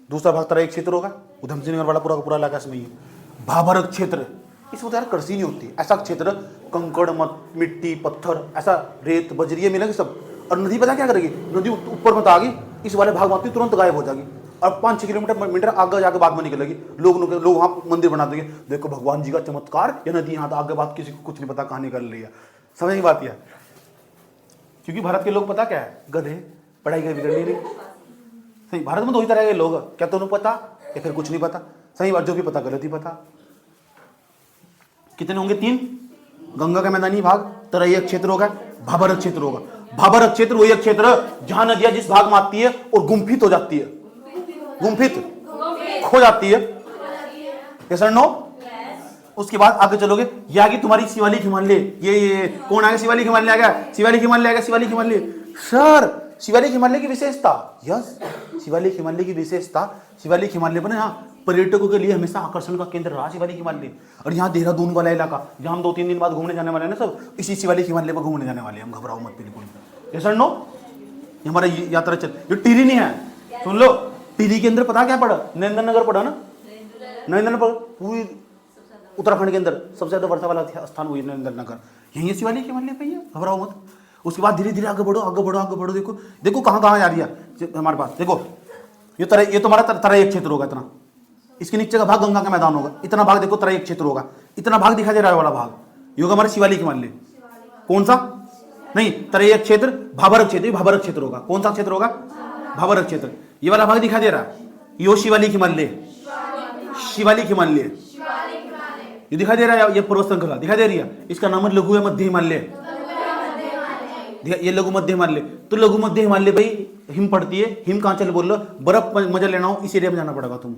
दूसरा भाग तराई क्षेत्र होगा, उधम सिंह नगर वाला पूरा का पूरा इलाका इसमें ही है। भाबर क्षेत्र, इसमें तो यार कृषि नहीं होती। ऐसा क्षेत्र कंकड़ मिट्टी पत्थर, ऐसा रेत बजरिए मिलेंगे सब। और नदी पता क्या करेगी, नदी ऊपर में तो आ गई, इस वाले भाग में आती तुरंत गायब हो जाएगी और 5-6 किलोमीटर आगे जाके बाद में निकलेगी। लोग वहां मंदिर बना देंगे। देखो भगवान जी का चमत्कार, या नदी यहाँ आगे बात किसी को कुछ नहीं पता कहाँ निकल रही है। समझ की बात यह, क्योंकि भारत के लोग पता क्या है, गधे, पढ़ाई का बिगड़नी नहीं। सही, भारत में दो ही तरह के लोग, क्या तो पता या फिर कुछ नहीं पता। सही बात, जो भी पता गलत ही पता। कितने होंगे? 3। गंगा का मैदानी भाग, तराई क्षेत्र होगा, भाबर क्षेत्र होगा। भाबर क्षेत्र वही क्षेत्र जहां नदियां जिस भाग में आती है और गुम्फित हो जाती है, गुम्फित खो जाती है। यस और नो? उसके बाद आगे चलोगे, ये आगे तुम्हारी शिवालिक हिमालय। ये कौन आ गया? शिवालिक हिमालय आ गया, शिवालिक हिमालय आ गया, शिवालिक हिमालय। सर शिवालिक हिमालय की विशेषता, यस शिवालिक हिमालय की विशेषता, शिवालिक हिमालय पर यहाँ पर्यटकों के लिए हमेशा आकर्षण का केंद्र रहा शिवालिक हिमालय। और यहाँ देहरादून वाला इलाका जहाँ हम 2-3 दिन बाद घूमने जाने वाले हैं ना, सब इसी शिवालिक हिमालय पर घूमने जाने वाले हैं। हम घबराओ मत बिल्कुल। यस और नो? हमारा यात्रा चल, जो टिहरी नहीं है, सुन लो, टिहरी के अंदर पता क्या पड़ा? नरेंद्र नगर पड़ा ना, नरेंद्र नगर पूरी उत्तराखंड के अंदर सबसे ज्यादा वर्षा वाला स्थान वही नरेंद्र नगर, यही शिवालिक हिमालय पे ही है। घबराओ मत। उसके बाद धीरे धीरे आगे बढ़ो, आगे बढ़ो, आगे बढ़ो। देखो देखो कहाँ कहाँ जा रही है हमारे पास। देखो ये तुम्हारा तराई क्षेत्र होगा इतना, इसके नीचे का भाग गंगा का मैदान होगा, इतना भाग देखो तराई क्षेत्र होगा, इतना भाग दिखाई दे रहा है वाला भाग, ये होगा हमारे शिवालिक हिमालय। कौन सा? नहीं, तराई क्षेत्र, भाबर क्षेत्र, भाबर क्षेत्र होगा। कौन सा क्षेत्र होगा? भाबर क्षेत्र। ये वाला भाग दिखाई दे रहा है, ये शिवालिक हिमालय, शिवालिक हिमालय ये दिखाई दे रहा है। ये पर्वत श्रृंखला दिखाई दे रही है, इसका नाम है लघु मध्य हिमालय। ये लघु मध्य हिमालय। तो लघु मध्य हिमालय भाई हिम पड़ती है। हिम कहाँ चले बोल लो? बर्फ मजा लेना हो इस एरिया में जाना पड़ेगा तुम।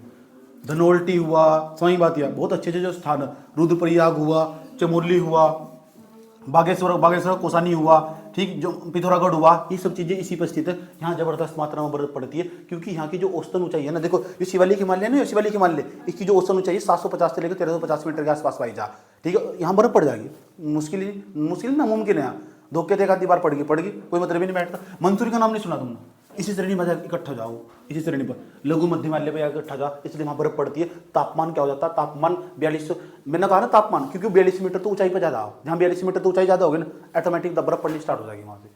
धनोल्टी हुआ, सही बात है, बहुत अच्छे अच्छे जो स्थान, रुद्रप्रयाग हुआ, चमोली हुआ, बागेश्वर कोसानी हुआ, ठीक, जो पिथौरागढ़ हुआ, ये सब चीजें इसी पर स्थित है। यहाँ जबरदस्त मात्रा में बर्फ पड़ती है, क्योंकि यहाँ की जो औसतन ऊंचाई है ना, देखो ये शिवालिक हिमालय ना, शिवालिक हिमालय, इसकी जो औसतन ऊंचाई है 750 से लेकर 1350 मीटर के आसपास पाई जा। ठीक है, यहाँ बर्फ पड़ जाएगी, मुश्किल ना मुमकिन है। धोखे एक आधी बार पड़गी, कोई मतलब ही नहीं बैठता। मंसूरी का नाम नहीं सुना तुमने? इसी श्रेणी में इकट्ठा जाओ, इसी श्रेणी पर लघु मध्य हिमालय पर इकट्ठा जाओ, इसलिए वहाँ बर्फ पड़ती है। तापमान क्या हो जाता है? तापमान 4200, मैंने कहा ना तापमान, क्योंकि 42 मीटर तो ऊंचाई पर ज्यादा हो, जहाँ 42 मीटर तो ऊंचाई ज्यादा होगी ना, ऑटोमेटिक बर्फ पड़नी स्टार्ट हो जाएगी वहाँ से।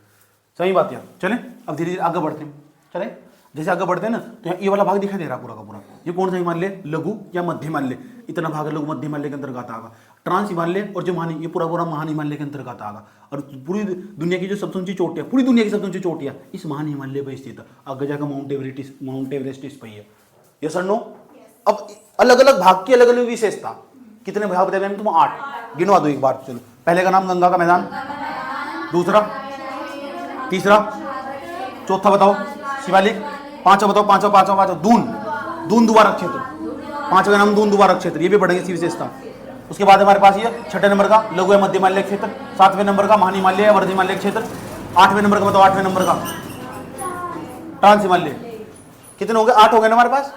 सही बात है। चले अब धीरे धीरे आगे बढ़ते हैं। चले जैसे आगे बढ़ते हैं ना, तो ये वाला भाग दिखाई दे रहा पूरा का पूरा। ये कौन सा हिमालय? लघु या मध्य हिमालय। इतना भाग लघु मध्य हिमालय के अंतर्गत आगा। ट्रांस हिमालय और जो महान, ये पूरा पूरा महान हिमालय के अंतर्गत आगा। और पूरी दुनिया की जो सबसे ऊंची चोटियां, पूरी दुनिया की सबसे ऊंची चोटियां इस महान हिमालय पर स्थित है। आगे जाकर माउंट एवरेस्ट इस पर ही है। यस और नो? अब अलग अलग भाग की अलग अलग विशेषता। कितने भाग बताए मैंने तुम? 8 गिनवा दो एक बार। चलो, पहले का नाम गंगा का मैदान, दूसरा, तीसरा, चौथा बताओ शिवालिक, पांचवा बताओ, पांचवा दून दुबारा क्षेत्र, पांचवा नाम दून दुबारा क्षेत्र, ये भी बढ़ेंगे इसी विशेषता। उसके बाद हमारे पास ये 6ठे नंबर का लघु या मध्य हिमालय क्षेत्र, 7वें नंबर का महान हिमालय या वर्ध हिमालय क्षेत्र, 8वें नंबर का बताओ, 8वें नंबर का ट्रांसिमाल्य कितने हो गए? 8 हो गए ना हमारे पास।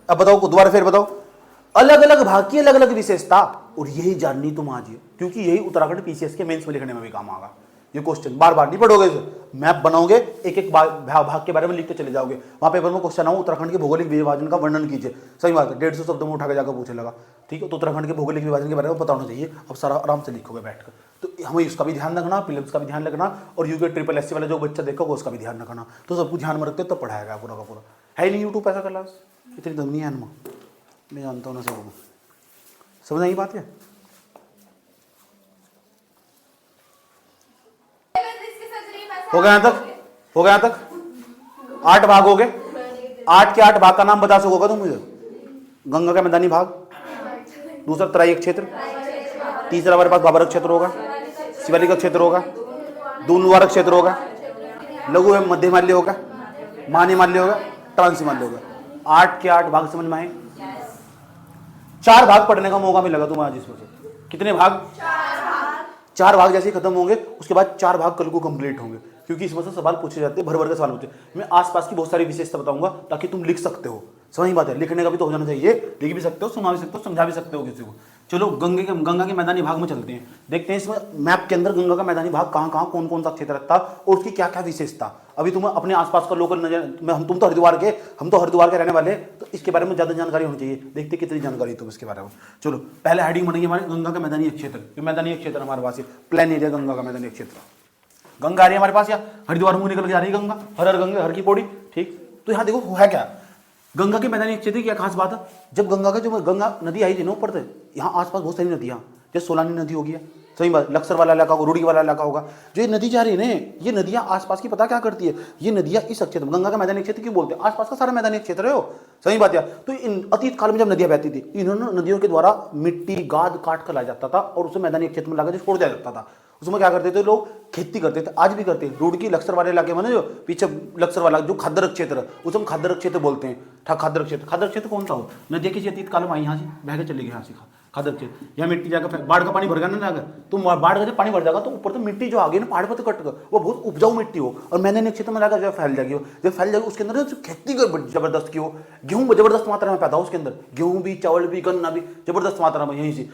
अब बताओ दोबारा फिर बताओ, अलग अलग भाग की अलग अलग विशेषता, और यही जाननी तुम आज, क्योंकि यही उत्तराखंड पीसीएस के मेंस में लिखने में भी काम आएगा। ये क्वेश्चन बार बार नहीं पढ़ोगे, मैप बनाओगे, एक एक भाग के बारे में लिखते चले जाओगे। वहां पेपर में क्वेश्चन आओ उत्तराखंड के भौगोलिक विभाजन का वर्णन कीजिए, सही बात है, 150 शब्द में उठा के जाकर पूछे लगा, ठीक है। तो उत्तराखंड के भौगोलिक विभाजन के बारे में पता होना चाहिए, अब सारा आराम से लिखोगे बैठकर। तो हमें इसका भी ध्यान रखना, प्रीलिम्स का भी ध्यान रखना, और यूके ट्रिपल एससी वाला जो बच्चा देखोगे उसका भी ध्यान रखना। तो सब कुछ ध्यान में रखते तब पढ़ाएगा पूरा का पूरा। है ही नहीं यूट्यूब ऐसा क्लास, इतनी दम नहीं है ना, मैं जानता हूँ ना सबको। समझ आई बात है? हो गया यहाँ तक? हो गया यहाँ तक? 8 भाग हो गए। 8 के 8 भाग का नाम बता सकोगे तुम मुझे? गंगा का मैदानी भाग, दूसरा तराई क्षेत्र, तीसरा हमारे पास बाबरक क्षेत्र होगा, शिवालिक क्षेत्र होगा, दूनवारक क्षेत्र होगा, लघु एवं मध्यमाल्य होगा, महानिमाल्य होगा, ट्रांसिमाल्य होगा। 8 के 8 भाग समझ में आए? 4 भाग पढ़ने का मौका मिलेगा तुम्हें आज इसमें से। कितने भाग? 4 भाग जैसे ही खत्म होंगे उसके बाद 4 भाग कल को कंप्लीट होंगे, क्योंकि इसमें से सवाल पूछे जाते हैं, भर भर के सवाल पूछे। मैं आसपास की बहुत सारी विशेषता बताऊंगा ताकि तुम लिख सकते हो। समझ बात है? लिखने का भी तो हो जाना चाहिए, लिख भी सकते हो, सुना भी सकते हो, समझा भी सकते हो किसी को। चलो गंगा के मैदानी भाग में चलते हैं, देखते हैं इसमें मैप के अंदर गंगा का मैदानी भाग कहाँ कहाँ कौन कौन सा क्षेत्र रखता और उसकी क्या क्या विशेषता। अभी तुम्हें अपने आसपास का लोकल नजर, तुम तो हरिद्वार के रहने वाले, तो इसके बारे में ज्यादा जानकारी होनी चाहिए। देखते कितनी जानकारी तुम इसके बारे में। चलो पहले हेडिंग बनेगी हमारे गंगा का मैदानी क्षेत्र। मैदानी क्षेत्र हमारे पास प्लेन एरिया, गंगा का मैदानी क्षेत्र। गंगा आ रही है हमारे पास, या हरिद्वार मुंह निकल के आ रही है गंगा, हर गंगा हर की पौड़ी, ठीक। तो यहाँ देखो है क्या गंगा के मैदानी क्षेत्र की क्या खास बात है? जब गंगा के जो गंगा नदी आई थी ना ऊपर से, यहाँ आसपास बहुत सारी नदियाँ, जैसे सोलानी नदी होगी, सही बात, लक्सर वाला इलाका होगा, रुड़ी वाला इलाका होगा, जो ये नदी जा रही है ना, ये नदियाँ आसपास की पता क्या करती है? ये नदियाँ इस क्षेत्र में गंगा का मैदानी क्षेत्र क्यों बोलते हैं? आसपास का सारा मैदानी क्षेत्र है वो, सही बात है। तो इन अतीत काल में जब नदियाँ बहती थी, इन्होंने नदियों के द्वारा मिट्टी गाद काट कर लाया जाता था और उसे मैदानी क्षेत्र में लाकर छोड़ दिया जाता था। उसमें क्या करते थे लोग? खेती करते थे, आज भी करते हैं। रुड़की लक्सर वाले इलाके में ना, जो पीछे लक्सर वाला जो खादरक क्षेत्र, उसे हम खादरक क्षेत्र बोलते हैं। खादरक क्षेत्र कौन सा हो? नदी किसी अतीत काल में आई, यहाँ से बह के चली गई, यहाँ से खादरक क्षेत्र। यहाँ मिट्टी जाकर बाढ़ का पानी भर गया ना, अगर तुम बाढ़ का जब पानी भर जाएगा तो ऊपर तो मिट्टी जो आ गई ना पहाड़ पर, तो कट कर वो बहुत उपजाऊ मिट्टी हो, और मैदानी क्षेत्र में जाकर जब फैल जाएगी, जब फैल जाएगी उसके अंदर खेती जबरदस्त की हो, गेहूँ जबरदस्त मात्रा में पैदा हो उसके अंदर, गेहूँ भी, चावल भी, गन्ना भी जबरदस्त मात्रा में। यहीं से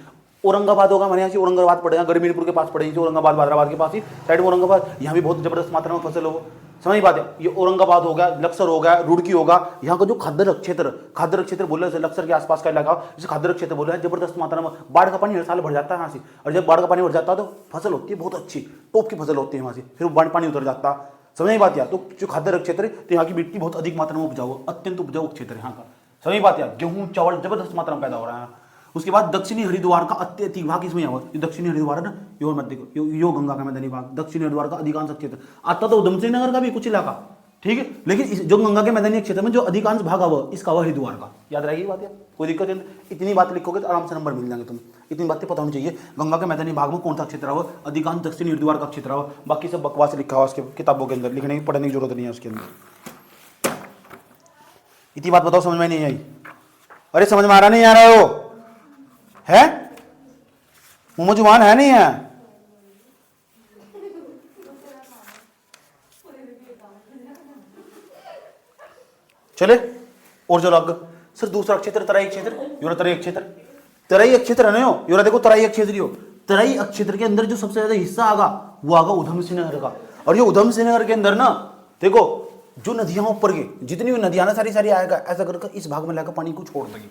औरंगाबाद होगा हमारे यहाँ से, औरंगाबाद पड़ेगा, गर्मीपुर के पास पड़ेगी, औरंगाबाद बादराबाद के पास ही साइड में औरंगाबाद, यहाँ भी बहुत जबरदस्त मात्रा में फसल हो। समझ बात है? ये औरंगाबाद हो गया, लक्सर हो गया, रुड़की होगा, यहाँ का जो खादरक क्षेत्र बोल रहे, लक्सर के आसपास का इलाका जिसे खादरक क्षेत्र बोल रहे हैं, जबरदस्त मात्रा में बाढ़ का पानी हर साल भर जाता है यहाँ से, और जब बाढ़ का पानी भर जाता है तो फसल होती है बहुत अच्छी, टॉप की फसल होती है वहाँ से, फिर बाढ़ पानी उतर जाता है। समझ बात है? तो जो खादरक क्षेत्र है, तो यहाँ की मिट्टी बहुत अधिक मात्रा में उपजाऊ, अत्यंत उपजाऊ क्षेत्र है यहाँ का। समझ बात है? गेहूँ चावल जबरदस्त मात्रा में पैदा हो रहा है। उसके बाद दक्षिणी हरिद्वार का अत्यधिक भाग इसमें हुआ, दक्षिणी हरिद्वार है ना, यो मध्य यो गंगा का मैदानी भाग, दक्षिणी हरिद्वार का अधिकांश क्षेत्र आता तो उधम सिंह नगर का भी कुछ इलाका, ठीक है, लेकिन जो गंगा के मैदानी क्षेत्र में जो अधिकांश भाग हुआ इसका हुआ हरिद्वार का। याद रहेगी बात है? कोई दिक्कत नहीं, इतनी बात लिखोगे तो आराम से नंबर मिल जाएंगे तुम्हें। इतनी बातें पता होनी चाहिए, गंगा के मैदानी भाग में कौन सा क्षेत्र हुआ, अधिकांश दक्षिणी हरिद्वार का क्षेत्र हुआ, बाकी सब बकवास लिखा हुआ उसके किताबों के अंदर, लिखने की पढ़ने की जरूरत नहीं है उसके अंदर। इतनी बात बताओ, समझ में नहीं आई? अरे समझ में आ रहा नहीं आ रहा हो? है मुंह जुबान है नहीं है? चले और जो लग सर दूसरा क्षेत्र तराई क्षेत्र, तराई क्षेत्र है ना यो, देखो तराई क्षेत्र हो, तराई क्षेत्र के अंदर जो सबसे ज्यादा हिस्सा आगा वो आगा उधम सिंह नगर का। और ये उधम सिंह नगर के अंदर ना देखो जो नदियां ऊपर की जितनी भी नदियां ना सारी आएगा, ऐसा करके इस भाग में लाकर पानी को छोड़ देगी।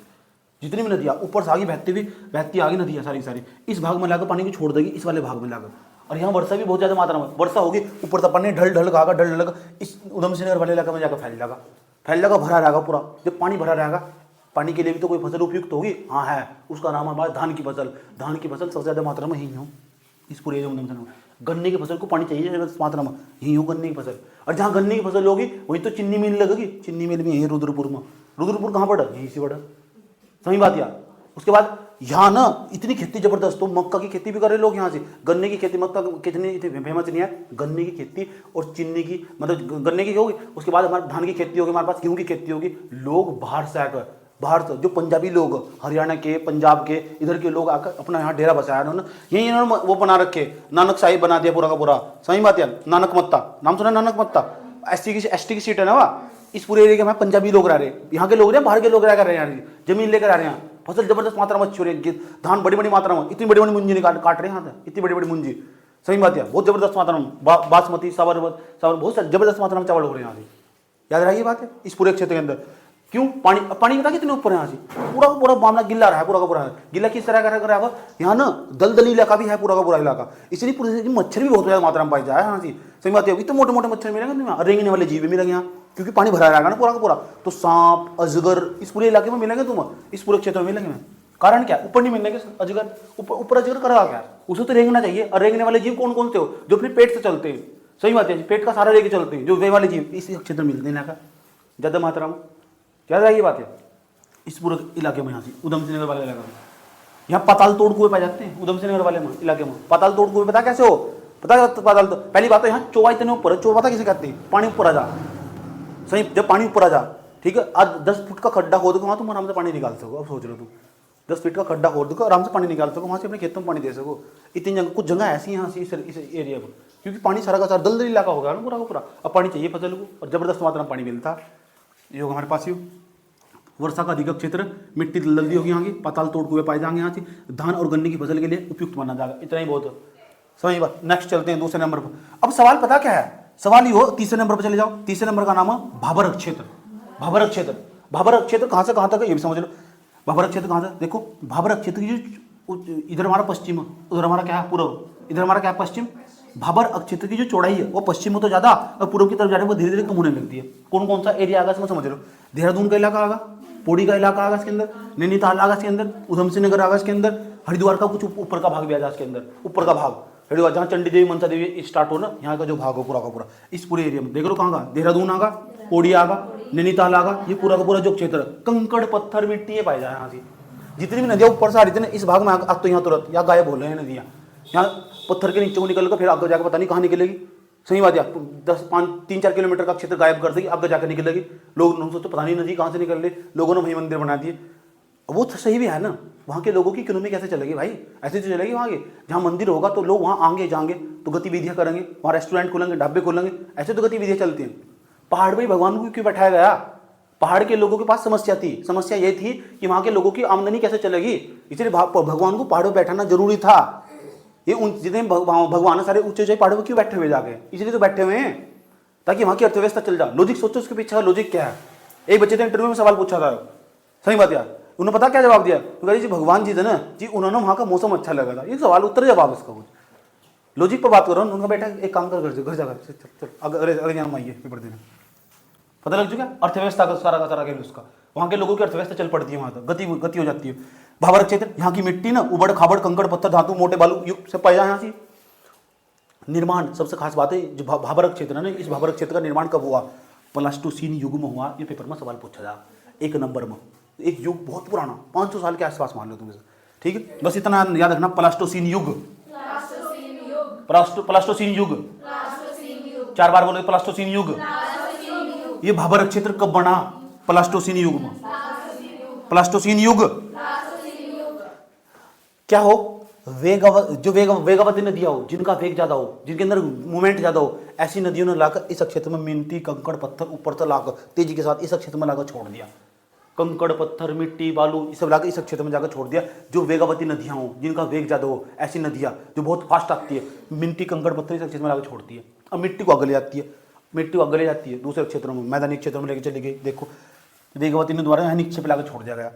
जितनी भी नदियां ऊपर से आगे बहती आगे नदियां सारी इस भाग में लाकर पानी को छोड़ देगी, इस वाले भाग में लाकर। और यहाँ वर्षा भी बहुत ज्यादा मात्रा में वर्षा होगी, ऊपर से पानी ढल ढल इस उधम सिंह नगर वाले इलाके में जाकर फैल जाएगा, भरा रहेगा पूरा। जब पानी भरा रहेगा, पानी के लिए भी तो कोई फसल उपयुक्त होगी, हाँ है, उसका नाम हमारा धान की फसल। धान की फसल सबसे ज्यादा मात्रा में ही हो इस पूरे उधम सिंह। गन्ने की फसल को पानी चाहिए मात्रा में, यही हो गन्ने की फसल। और जहाँ गन्ने की फसल होगी वहीं तो चीनी मिल लगेगी, चीनी मिल भी यही रुद्रपुर में। रुद्रपुर कहाँ पड़ा? यहीं से पड़ा। सही बात यार। उसके बाद यहाँ ना इतनी खेती जबरदस्त, तो मक्का की खेती भी कर रहे लोग यहाँ से, गन्ने की खेती, मक्का कितनी फेमस नहीं है, गन्ने की खेती और चीनी की, मतलब गन्ने की होगी, उसके बाद हमारे धान की खेती होगी, हमारे पास गेहूं की खेती होगी। लोग बाहर से आकर, बाहर से जो पंजाबी लोग, हरियाणा के, पंजाब के, इधर के लोग आकर अपना यहाँ डेरा बसाया उन्होंने, यही इन्होंने वो बना रखे, नानक साहिब बना दिया पूरा का पूरा। सही बात है, नानक मत्ता नाम सुना? नानक मत्ता एसटी की सीट है ना वहाँ, इस पूरे एरिया के हमारे पंजाबी लोग रह रहे हैं, यहाँ के लोग रहे हैं, बाहर के लोग रह कर रहे हैं यार, जमीन लेकर आ रहे हैं, फसल जबरदस्त मात्रा में अच्छी हो रही है, धान बड़ी बड़ी मात्रा में, इतनी बड़ी बड़ी मुंजी काट रहे हैं यहाँ से, इतनी बड़ी बड़ी मुंजी, सही बात है, बहुत जबरदस्त मात्रा में बासमती सावर बहुत जबरदस्त मात्रा में चावल हो रहे हैं यहाँ से, याद रही बात है, इस पूरे क्षेत्र के अंदर। क्यों? पानी, पानी बता कितने ऊपर है यहाँ से, पूरा का पूरा मामला गिल्ला रहा है, पूरा का पूरा गिल्ला किस तरह का रहा है यहाँ ना, दलदली इलाका भी है पूरा का पूरा इलाका, इसलिए पूरे मच्छर भी बहुत ज्यादा मात्रा में पाई जाए यहाँ से, सही बात है, इतने मोटे मोटे मच्छर मिलेंगे, रेंगने वाले जीव मिलेंगे यहाँ, क्योंकि पानी भरा रहेगा ना पूरा का पूरा, तो सांप अजगर इस पूरे इलाके में मिलेंगे, तुम इस पूरे क्षेत्र में मिलेंगे। कारण क्या? ऊपर नहीं मिलेंगे अजगर, ऊपर अजगर करेगा क्या? उसे तो रेंगना चाहिए, और रेंगने वाले जीव कौन कौन से हो? जो अपने पेट से चलते हैं, सही बात है, पेट का सारा लेके चलते हैं, जो वे वाले जीव इस क्षेत्र में मिलते हैं ज्यादा मात्रा में, क्या ये बात है, इस पूरे इलाके में, यहाँ से उधम सिंह नगर वाले इलाके में, यहाँ पाताल तोड़ कुएं पाए जाते हैं उधम सिंह नगर वाले इलाके में, पाताल तोड़ कुएं पता कैसे हो? पता पाताल तो पहली बात तो यहाँ चौवा इतने ऊपर है, चौवा पता किसे कहते हैं? पानी ऊपर आ जा, सही, जब पानी ऊपर आ जा, ठीक है, आज 10 फुट का खड्डा खोद दो, वहाँ तुम आराम से पानी निकाल सको, अब सोच लो तुम 10 फीट का खड्डा खोद दो, आराम से पानी निकाल सको, वहाँ से अपने खेतों में पानी दे सको, इतनी जगह, कुछ जगह ऐसी यहाँ से इस एरिया पर, क्योंकि पानी सारा का सारा दलदल इलाका होगा ना पूरा का पूरा, अब पानी चाहिए फसल को, और जबरदस्त मात्रा में पानी मिलता है, ये होगा हमारे पास, ये वर्षा का अधिक क्षेत्र, मिट्टी दलदली होगी यहाँ की, पाताल तोड़ कुएं पाए जाएंगे यहाँ से, धान और गन्ने की फसल के लिए उपयुक्त माना जाएगा, इतना ही बहुत समझ बात। नेक्स्ट चलते हैं दूसरे नंबर पर। अब सवाल पता क्या है? सवाल ये हो, तीसरे नंबर पर चले जाओ, तीसरे नंबर का नाम है भाबरक क्षेत्र। भाबरक क्षेत्र, भाबरक क्षेत्र कहाँ से कहाँ तक है ये भी समझ लो। भाबरक क्षेत्र कहाँ से? देखो भाबरक क्षेत्र की जो इधर हमारा पश्चिम, उधर हमारा क्या है पूर्व, इधर हमारा क्या है पश्चिम। भाबर क्षेत्र की जो चौड़ाई है वो पश्चिम में तो ज्यादा और पूर्व की तरफ जा रही है, वो धीरे धीरे कम होने लगती है। कौन कौन सा एरिया आगा इसमें समझ लो। देहरादून का इलाका आगा, पौड़ी का इलाका आगा इसके अंदर, नैनीताल आगा इसके अंदर, उधम सिंह नगर आगा इसके अंदर, हरिद्वार का कुछ ऊपर का भाग भी आगा इसके अंदर, ऊपर का भाग हरिद्वार जहाँ चंडी देवी मनसा देवी स्टार्ट हो ना, यहाँ का जो भाग हो पूरा का पूरा, इस पूरे एरिया में देख लो कहाँ का, देहरादून आगा, पौड़ी आगा, नैनीताल आगा, ये पूरा का पूरा जो क्षेत्र कंकड़ पत्थर मिट्टी पाई जाए यहाँ से। जितनी भी नदियाँ ऊपर से आ रही थी ना इस भाग में, अब तो यहाँ तुरंत यहाँ गायब हो रहे हैं नदियाँ, यहाँ पत्थर के नीचे को निकल कर फिर आगे जाकर पता नहीं कहाँ निकलेगी। सही बात है, 3-4 किलोमीटर का क्षेत्र गायब कर देगी, आगे जाकर निकलेगी। लोग सोचते पता नहीं नदी कहाँ से निकल रही, लोगों ने वही मंदिर बना दिए। वो तो सही भी है ना, वहाँ के लोगों की इकोनॉमी कैसे चलेगी भाई? ऐसे तो चलेगी वहाँ की, जहाँ मंदिर होगा तो लोग वहाँ आएंगे जाएंगे तो गतिविधियाँ करेंगे, वहाँ रेस्टोरेंट खोलेंगे, ढाबे खोलेंगे, ऐसे तो गतिविधियाँ चलती हैं। पहाड़ में भगवान को क्यों बैठाया गया? पहाड़ के लोगों के पास समस्या थी, समस्या ये थी कि वहाँ के लोगों की आमदनी कैसे चलेगी, इसलिए भगवान को पहाड़ों पर बैठाना जरूरी था। ये जितने भगवान सारे ऊंचे ऊंचे पहाड़ों पर क्यों बैठे हुए जाके, इसलिए तो बैठे हुए हैं ताकि वहाँ की अर्थव्यवस्था चल जाए। लॉजिक सोचो उसके पीछे लॉजिक क्या है। एक बच्चे ने इंटरव्यू में सवाल पूछा था, सही बात यार, उन्होंने पता क्या जवाब दिया? तो जी भगवान जी थे ना जी, उन्होंने वहाँ का मौसम अच्छा लगा था। ये सवाल उत्तर जवाब उसका कुछ लॉजिक पर बात करो। उनका बेटा एक काम कर, घर जा चल अगर यहाँ आइए पेपर देने, पता लग चुका अर्थव्यवस्था का सारा खेल उसका। वहाँ के लोगों की अर्थव्यवस्था चल पड़ती है, वहाँ तक गति हो जाती है। भाबरक क्षेत्र, यहाँ की मिट्टी ना उबड़ खाबड़ कंकड़ पत्थर धातु मोटे बालू युक्त से पाया यहाँ से। निर्माण सबसे खास बात है, जो भाबरक क्षेत्र है ना, इस भाबरक क्षेत्र का निर्माण कब हुआ? प्लास्टोसीन युग में हुआ। ये पेपर में सवाल पूछा जा, एक नंबर में। एक युग बहुत पुराना, 500 साल के आसपास मान लो तुम, ठीक है, बस इतना याद रखना। प्लास्टोसीन युग, प्लास्टोसीन युग, 4 बार बोलो प्लास्टोसीन युग। ये भाबरक क्षेत्र कब बना? प्लास्टोसीन युग में। प्लास्टोसीन युग क्या हो? वेगवती नदियां हो, जिनका वेग ज्यादा हो, जिनके अंदर मूवमेंट ज्यादा हो, ऐसी नदियों ने लाकर इस क्षेत्र में मिट्टी कंकड़ पत्थर ऊपर से लाकर तेजी के साथ इस क्षेत्र में लाकर छोड़ दिया। कंकड़ पत्थर मिट्टी बालू ये सब लाकर इस क्षेत्र में जाकर छोड़ दिया। जो वेगवती नदियां हो, जिनका वेग ज्यादा हो, ऐसी नदियां जो बहुत फास्ट आती है, मिट्टी कंकड़ पत्थर इस क्षेत्र में लाकर छोड़ती है। अब मिट्टी को आगे ले जाती है, मिट्टी को आगे ले जाती है दूसरे क्षेत्रों में, मैदानी क्षेत्रों में लेकर चली गई। देखो वेगवती ने द्वारा यहाँ नीचे पे लाकर छोड़ दिया गया।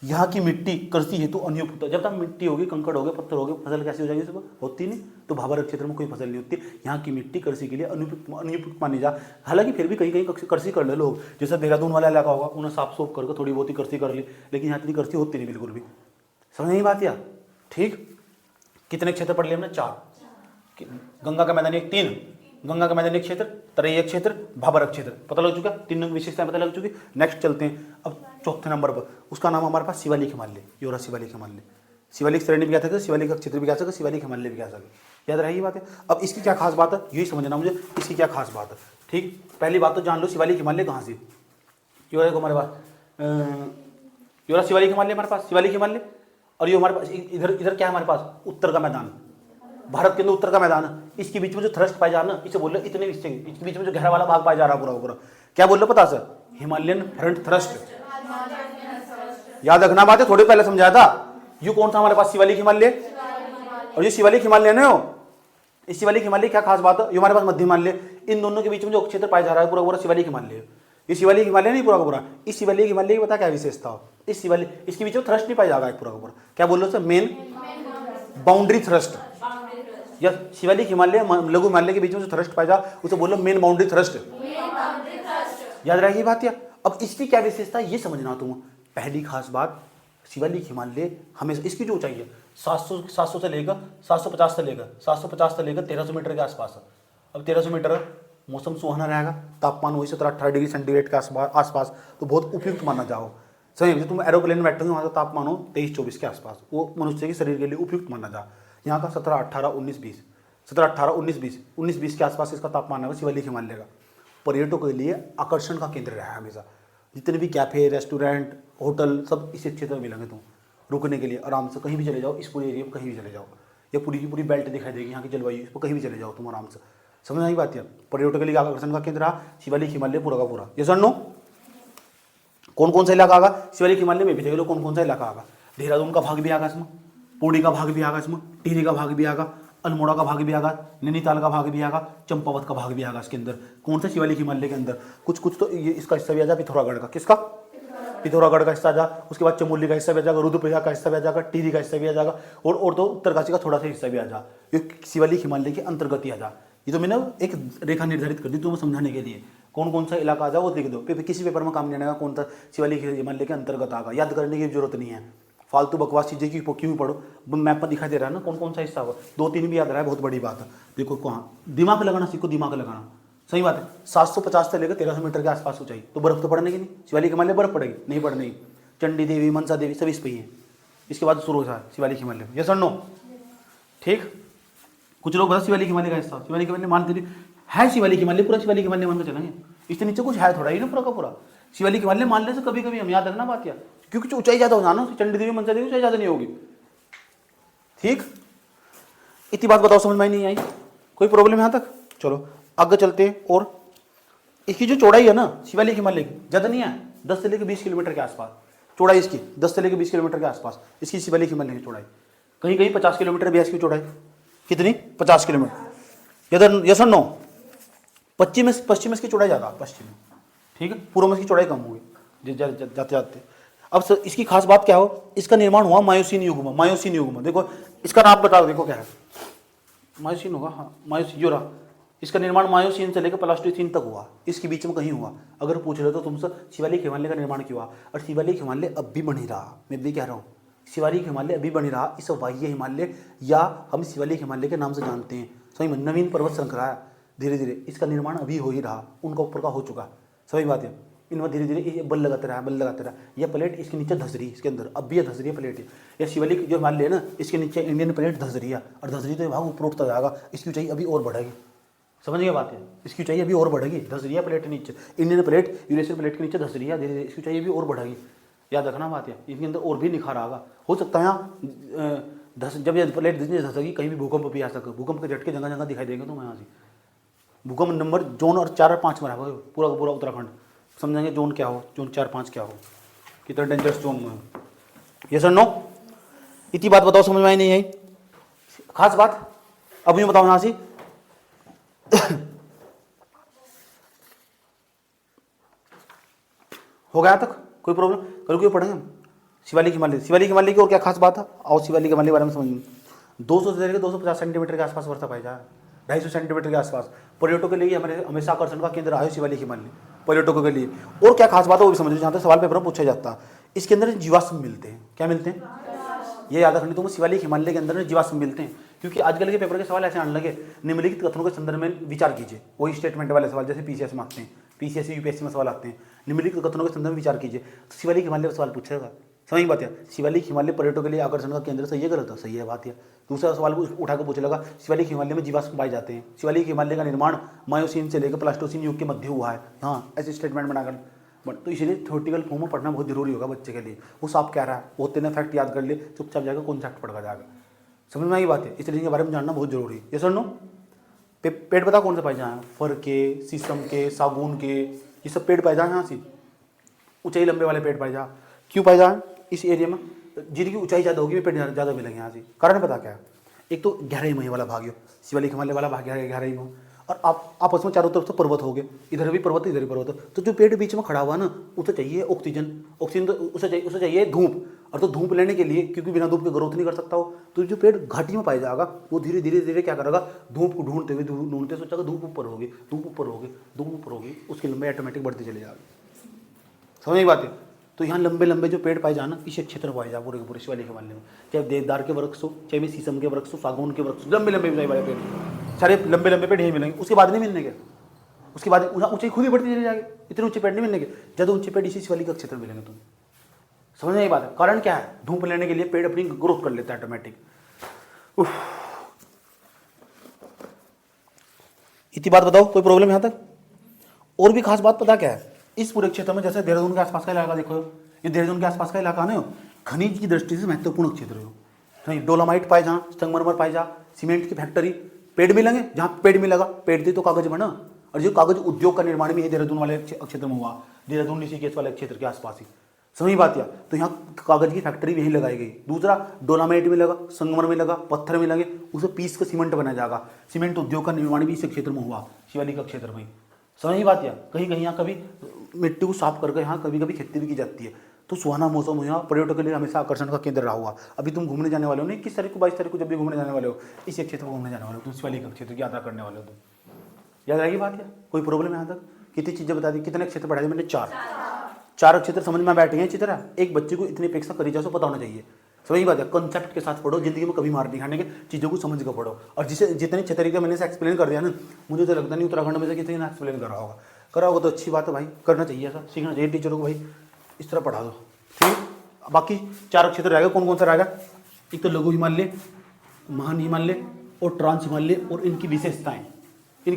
यहाँ की मिट्टी कृषि हेतु अनुपयुक्त, जब तक मिट्टी होगी, कंकड़ हो गए, पत्थर हो गए, फसल कैसी हो जाएगी? सब होती नहीं। तो भाबरक क्षेत्र में कोई फसल नहीं होती। यहाँ की मिट्टी कृषि के लिए अनुपयुक्त मानी जा। हालांकि फिर भी कहीं कहीं कृषि कर ले लोग, जैसे देहरादून वाला इलाका होगा, उन्हें साफ सूफ करके थोड़ी बहुत ही कृषि कर ली, लेकिन यहाँ इतनी कृषि होती नहीं बिल्कुल भी। समझ नहीं बात यार? ठीक, कितने क्षेत्र पढ़ लिए हमने? 4। गंगा का मैदानी 3, गंगा का मैदानी क्षेत्र, तराई क्षेत्र, भाबरक क्षेत्र, पता लग चुका। 3 विशेषताएं पता लग चुकी। नेक्स्ट चलते हैं अब चौथे नंबर पर। उसका नाम हमारे पास शिवालिक हिमालय। ये रहा शिवालिक हिमालय। शिवालिक श्रेणी भी कह सकते, शिवालिक का क्षेत्र भी कह सकते, शिवालिक हिमालय भी कह सकते। याद रही बात है। अब इसकी क्या खास बात है यही समझना मुझे, इसकी क्या खास बात है। ठीक, पहली बात तो जान लो शिवालिक हिमालय कहाँ से। ये हमारे पास ये रहा शिवालिक हिमालय हमारे पास, शिवालिक हिमालय। और ये हमारे पास इधर क्या है हमारे पास? उत्तर का मैदान। भारत के अंदर उत्तर का मैदान, इसके बीच में जो थ्रस्ट पाया जा रहा है ना, इसे बोल रहे इतने हिस्से, इसके बीच में जो गहरा वाला भाग पाया जा रहा है पूरा पूरा, क्या बोल रहे पता सर? Himalayan front thrust. याद रखना बात है, थोड़ी पहले समझाया था। यू कौन था हमारे पास? शिवालिक हिमालय। और ये शिवालिक हिमालय ना हो, इस शिवालिक हिमालय क्या खास बात है? ये हमारे पास मध्य हिमालय, इन दोनों के बीच में जो क्षेत्र पाया जा रहा है पूरा पूरा शिवालिक हिमालय। ये शिवालिक हिमालय नहीं पूरा का पूरा, इस शिवालिक हिमालय की बता क्या विशेषता हो? इस शिवालिक, इसके बीच में थ्रस्ट नहीं पाया जाएगा पूरा का पूरा, क्या बोल रहे हो सर? Main boundary thrust. या शिवालिक हिमालय लघु हिमालय के बीच में जो थ्रस्ट पाया जा उसे बोलो मेन बाउंड्री थ्रस्ट। याद रहेगी बात? या अब इसकी क्या विशेषता है ये समझना तुम। पहली खास बात, शिवालिक हिमालय हमें इसकी जो ऊंचाई है 700 से लेकर 750 से लेकर 1300 मीटर के आसपास। अब 1300 मीटर, मौसम सुहाना रहेगा, तापमान वही 17-18 डिग्री सेंटीग्रेड के आसपास, तो बहुत उपयुक्त माना जाओ। सही, तुम एरोप्लेन में बैठोगे वहाँ का तापमान हो 23-24 के आसपास, वो मनुष्य के शरीर के लिए उपयुक्त माना जा। यहाँ का 17-18-19-20 17-18-19-20 के आसपास इसका तापमान है शिवालिक हिमालय का। पर्यटकों के लिए आकर्षण का केंद्र रहा है हमेशा। जितने भी कैफे, रेस्टोरेंट, होटल सब इसी क्षेत्र में मिलेंगे तुम रुकने के लिए, आराम से कहीं भी चले जाओ, इस पूरे एरिया में कहीं भी चले जाओ, ये पूरी की पूरी बेल्ट दिखाई देगी यहाँ की जलवायु, इस पर कहीं भी चले जाओ तुम आराम से। समझ आई बात है? पर्यटकों के लिए आकर्षण का केंद्र रहा शिवालिक हिमालय पूरा का पूरा। ये सर नो, कौन कौन सा इलाका आगा शिवालिक हिमालय में भी? देख लो कौन कौन सा इलाका आगा। देहरादून का भाग भी आगा इसमें, पौड़ी का भाग भी आगा इसमें, टिहरी का भाग भी आगा, अल्मोड़ा का भाग भी आगा, नैनीताल का भाग भी आगा, चंपावत का भाग भी आगा। इसके अंदर कौन सा शिवालिक हिमालय के अंदर कुछ कुछ तो ये इसका हिस्सा भी आ जा, पिथौरागढ़ का, किसका? पिथौरागढ़ का हिस्सा आ जा, उसके बाद चमोली का हिस्सा भी आ जाएगा, रुद्रप्रयाग का हिस्सा भी आ जाएगा, टिहरी का हिस्सा भी आ जाएगा, और तो उत्तरकाशी का थोड़ा सा हिस्सा भी आ जा। ये शिवालिक हिमालय के अंतर्गत ही आ जा। ये तो मैंने एक रेखा निर्धारित कर दी तुम्हें समझाने के लिए, कौन कौन सा इलाका आ जाए वो लिख दो। किसी पेपर में काम नहीं आएगा कौन सा शिवालिक हिमालय के अंतर्गत आएगा, याद करने की जरूरत नहीं है। फालतू बकवास चीज़ें की क्यों भी पढ़ो, मैप पर दिखाई दे रहा है ना कौन कौन सा हिस्सा होगा, 2-3 भी याद रहा है, बहुत बड़ी बात है। देखो कहाँ दिमाग लगाना सीखो, दिमाग लगाना। सही बात है। 750 से लेकर 1300 मीटर के आसपास ऊंचाई, तो बर्फ तो पड़ने की नहीं, शिवालिक हिमालय बर्फ पड़ेगी नहीं? पड़ने की। चंडी देवी, मनसा देवी सब इस पे ही है। इसके बाद शुरू होता है शिवालिक हिमालय। यस और नो? ठीक। कुछ लोग बता शिवालिक हिमालय का हिस्सा, शिवालिक हिमालय मान लीजिए है, शिवालिक हिमालय पूरा शिवालिक हिमालय मान के चलेंगे, इसके नीचे कुछ है थोड़ा ही ना पूरा का पूरा शिवालिक हिमालय मान ले से कभी कभी हम याद रखना बात, या क्योंकि ऊंचाई ज्यादा हो जाना, चंडी देवी मनसा देवी ऊंचाई ज्यादा नहीं होगी। ठीक, इतनी बात बताओ, समझ में नहीं आई? कोई प्रॉब्लम यहाँ तक? चलो आगे चलते। और इसकी जो चौड़ाई है ना शिवालिक हिमालय की ज्यादा नहीं है, 10 से लेकर 20 किलोमीटर के आसपास चौड़ाई इसकी, 10 से लेकर 20 किलोमीटर के आसपास इसकी शिवालिक हिमालय की चौड़ाई। कहीं कहीं 50 किलोमीटर भी है इसकी चौड़ाई। कितनी? 50 किलोमीटर। यस और नो? पश्चिम में इसकी चौड़ाई ज्यादा, पश्चिम में। ठीक है, पूर्व में इसकी चौड़ाई कम होगी जाते जाते। अब सर इसकी खास बात क्या हो, इसका निर्माण हुआ मायोसीन युग में। मायोसीन युग में देखो इसका नाम बताओ, देखो क्या है, मायोसीन होगा, हाँ मायोसीन जो रहा, इसका निर्माण मायोसीन से लेकर प्लास्टोसीन तक हुआ, इसके बीच में कहीं हुआ। अगर पूछ रहे हो तो तुमसे शिवालिक हिमालय का निर्माण क्यों हुआ, और शिवालिक हिमालय अब भी बन ही रहा, मैं भी कह रहा हूँ शिवालिक हिमालय अभी बन ही रहा। इस बाह्य हिमालय या हम शिवालिक हिमालय के नाम से जानते हैं, सही में नवीन पर्वत श्रृंखला है, धीरे धीरे इसका निर्माण अभी हो ही रहा, उनका ऊपर का हो चुका। सही बात है, इनमें धीरे धीरे ये बल लगाते रहा। यह प्लेट इसके नीचे धस रही, इसके अंदर अब भी धस रही है प्लेट। या शिवालिक जो हिमालय है ना, इसके नीचे इंडियन प्लेट धस रही है, और धस रही तो भाग ऊपर उठता जाएगा, इसकी ऊंचाई अभी और बढ़ेगी। समझ गए बात है? इसकी ऊंचाई अभी और बढ़ेगी, धस रही है प्लेट नीचे, इंडियन प्लेट यूरेशियन प्लेट के नीचे धस रही है धीरे धीरे, इसकी ऊंचाई अभी और बढ़ेगी। याद रखना बात है, इसके अंदर और भी निखार आएगा। हो सकता है यहाँ जब ये प्लेट धसेगी कहीं भी भूकंप भी आ सकता है, भूकंप के झटके जगह जगह दिखाई देंगे तुम्हें यहाँ से। भूकंप नंबर जोन और 4 और 5 में रहा पूरा का पूरा उत्तराखंड, समझेंगे जोन क्या हो, जोन 4-5 क्या हो, कितना डेंजरस जोन में। ये सर नो? इतनी बात बताओ, समझ में आई नहीं आई? खास बात अब यूँ बताओ यहाँ से हो गया तक? कोई प्रॉब्लम? कल क्यों पढ़ेंगे हम शिवालिक हिमालय की और क्या खास बात है? और शिवालिक हिमालय के बारे में समझेंगे। 200 से लेकर 250 सेंटीमीटर के आसपास वर्षा पाई जाए, 250 सेंटीमीटर के आसपास। पर्यटकों के लिए हमारे हमेशा आकर्षण का केंद्र है शिवालिक हिमालय, पर्यटकों के लिए। और क्या खास बात है वो भी समझ, जहाँ तक सवाल पेपर में पूछा जाता है। इसके अंदर जीवाश्म मिलते हैं। क्या मिलते हैं? ये याद रखनी तुम, शिवालिक हिमालय के अंदर जीवाश्म मिलते हैं। क्योंकि आजकल के पेपर के सवाल ऐसे आने लगे, निम्नलिखित कथनों के संदर्भ में विचार कीजिए। वही स्टेटमेंट वाले सवाल जैसे पीसीएस में आते हैं, पीसीएस यूपीएससी में सवाल आते हैं, निम्नलिखित कथनों के संदर्भ में विचार कीजिए। तो शिवालिक हिमालय का सवाल पूछेगा। समझ बात है? शिवालिक हिमालय पर्यटकों के लिए आकर्षण का केंद्र, सही है गलत है? सही है बात है। दूसरा सवाल उठा कर पूछे लगा, शिवालिक हिमालय में जीवाश्म पाए जाते हैं। शिवालिक हिमालय का निर्माण मायोसीन से लेकर प्लास्टोसीन युग के मध्य हुआ है। हाँ, ऐसे स्टेटमेंट बनाकर तो इसलिए थ्योरेटिकल फॉर्म में पढ़ना बहुत जरूरी होगा बच्चे के लिए। वो साफ कह रहा है, वो 3 फैक्ट याद कर ले, चुपचाप जाएगा कौन फैक्ट पढ़ जाएगा। समझ में आई बात है। इस रीजन के बारे में जानना बहुत जरूरी है। ये सर नो पेड़ पता कौन से पाए जाए, फर के, शीशम के, सागौन के, ये सब पेड़ पाए जाए यहाँ से, ऊंचाई लंबे वाले पेड़ पाए जा। क्यों पाए जाए इस एरिया में, जिनकी ऊंचाई ज़्यादा होगी वे पेड़ ज़्यादा मिलेंगे यहाँ से। कारण पता क्या है, एक तो गहराई में वाला भाग, शिवालिक हिमालय वाला भाग गहराई में, और आप आपस में चारों तरफ से पर्वत हो गए, इधर भी पर्वत इधर भी पर्वत, तो जो पेड़ बीच में खड़ा हुआ ना उसे चाहिए ऑक्सीजन, ऑक्सीजन तो उसे चाहिए धूप, और तो धूप लेने के लिए, क्योंकि बिना धूप के ग्रोथ नहीं कर सकता हो, तो जो पेड़ घाटी में पाया जाएगा वो धीरे धीरे क्या करेगा, धूप को ढूंढते सोचेगा धूप ऊपर होगी, धूप ऊपर होगी, धूप ऊपर होगी, उसकी लंबाई ऑटोमेटिक बढ़ती चली जाएगी। समझ में बात है। तो यहाँ लंबे लंबे जो पेड़ पाए जाना इस क्षेत्र में पाए जा, पूरे के पूरे शिवालिक हिमालय में, चाहे देवदार के वृक्ष हो, चाहे शीशम के वृक्ष हो, सागौन के वृक्ष, लंबे लंबे वाले पेड़, सारे लंबे लंबे पेड़ यहीं मिलेंगे। उसके बाद नहीं मिलने के, उसके बाद ऊंचाई खुद ही बढ़ती चली जाएगी, इतने ऊंचे पेड़ नहीं मिलने के, ज़्यादा ऊंचे पेड़ इसी शिवालिक का क्षेत्र मिलेंगे तुम। समझ में ये बात है। कारण क्या है, धूप लेने के लिए पेड़ अपनी ग्रोथ कर लेता है ऑटोमेटिक। इतनी बात बताओ, कोई प्रॉब्लम यहाँ तक। और भी खास बात पता क्या है, इस पूरे क्षेत्र में जैसे देहरादून के आसपास का इलाका देखो, ये देहरादून के आसपास का इलाका ना खनिज की दृष्टि से महत्वपूर्ण क्षेत्र है। नहीं, डोलामाइट पाए जहाँ, संगमरमर पाए जा, सीमेंट की फैक्ट्री, पेड़ मिलेंगे, जहाँ पेड़ मिलेगा पेड़ दे तो कागज बना, और जो कागज उद्योग का निर्माण भी है देहरादून वाले क्षेत्र में हुआ, देहरादून ऋषिकेश वाले क्षेत्र के आसपास ही। समझ बात या, तो यहाँ कागज की फैक्ट्री भी यहीं लगाई गई। दूसरा, डोलामाइट में लगा, संगमर में लगा, पत्थर में लगे, उसे पीस कर सीमेंट बनाया जाएगा। सीमेंट उद्योग का निर्माण भी इस क्षेत्र में हुआ, शिवालिक का क्षेत्र में। समझ बात या, कहीं कहीं यहाँ कभी मिट्टी को साफ करके यहाँ कभी कभी खेती भी की जाती है। तो सुहाना मौसम यहाँ पर्यटकों के लिए हमेशा आकर्षण का केंद्र रहा हुआ। अभी तुम घूमने जाने वाले हो, नहीं 21 तारीख को 22 तारीख को जब भी घूमने जाने वाले हो, इसी क्षेत्र में घूमने जाने वाले हो, तुम शिवालिक का क्षेत्र की यात्रा करने वाले हो, तुम याद रहेगी बात या। कोई प्रॉब्लम यहाँ तक। कितनी चीज़ें बता दी, कितने क्षेत्र पढ़ाए मैंने, चार क्षेत्र समझ में बैठे हैं। चित्र एक बच्चे को इतनी अपेक्षा करी जाए पता होना चाहिए। सही बात है, कंसेप्ट के साथ पढ़ो, जिंदगी में कभी मार नहीं खाने के, चीज़ों को समझ कर पढ़ो। और जिसे जितने अच्छे तरीके मैंने से एक्सप्लेन कर दिया ना, मुझे तो लगता नहीं उत्तराखंड में से किसी ने एक्सप्लेन करा होगा तो अच्छी बात है भाई, करना चाहिए ऐसा, सीखना चाहिए टीचरों को भाई, इस तरह पढ़ा दो। ठीक, बाकी 4 क्षेत्र रहेगा, कौन कौन सा रहेगा, एक तो लघु हिमालय, महान हिमालय और ट्रांस हिमालय, और इनकी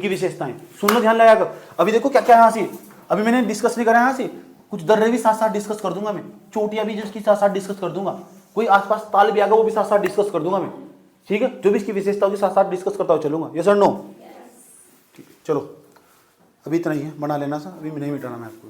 विशेषताएं सुन लो, ध्यान लगाकर। अभी देखो क्या क्या यहाँ से अभी मैंने डिस्कस नहीं करा, यहाँ से कुछ दर्रे भी साथ साथ डिस्कस कर दूंगा मैं, चोटियां भी जिसकी साथ साथ डिस्कस कर दूंगा, कोई आसपास ताल भी आएगा वो भी साथ साथ डिस्कस कर दूंगा मैं। ठीक है, जो भी इसकी विशेषता होगी साथ साथ डिस्कस करता हुआ चलूंगा। यस और नो। ठीक है, चलो अभी इतना ही है, बना लेना सा, अभी नहीं मिटाना मैं आपको।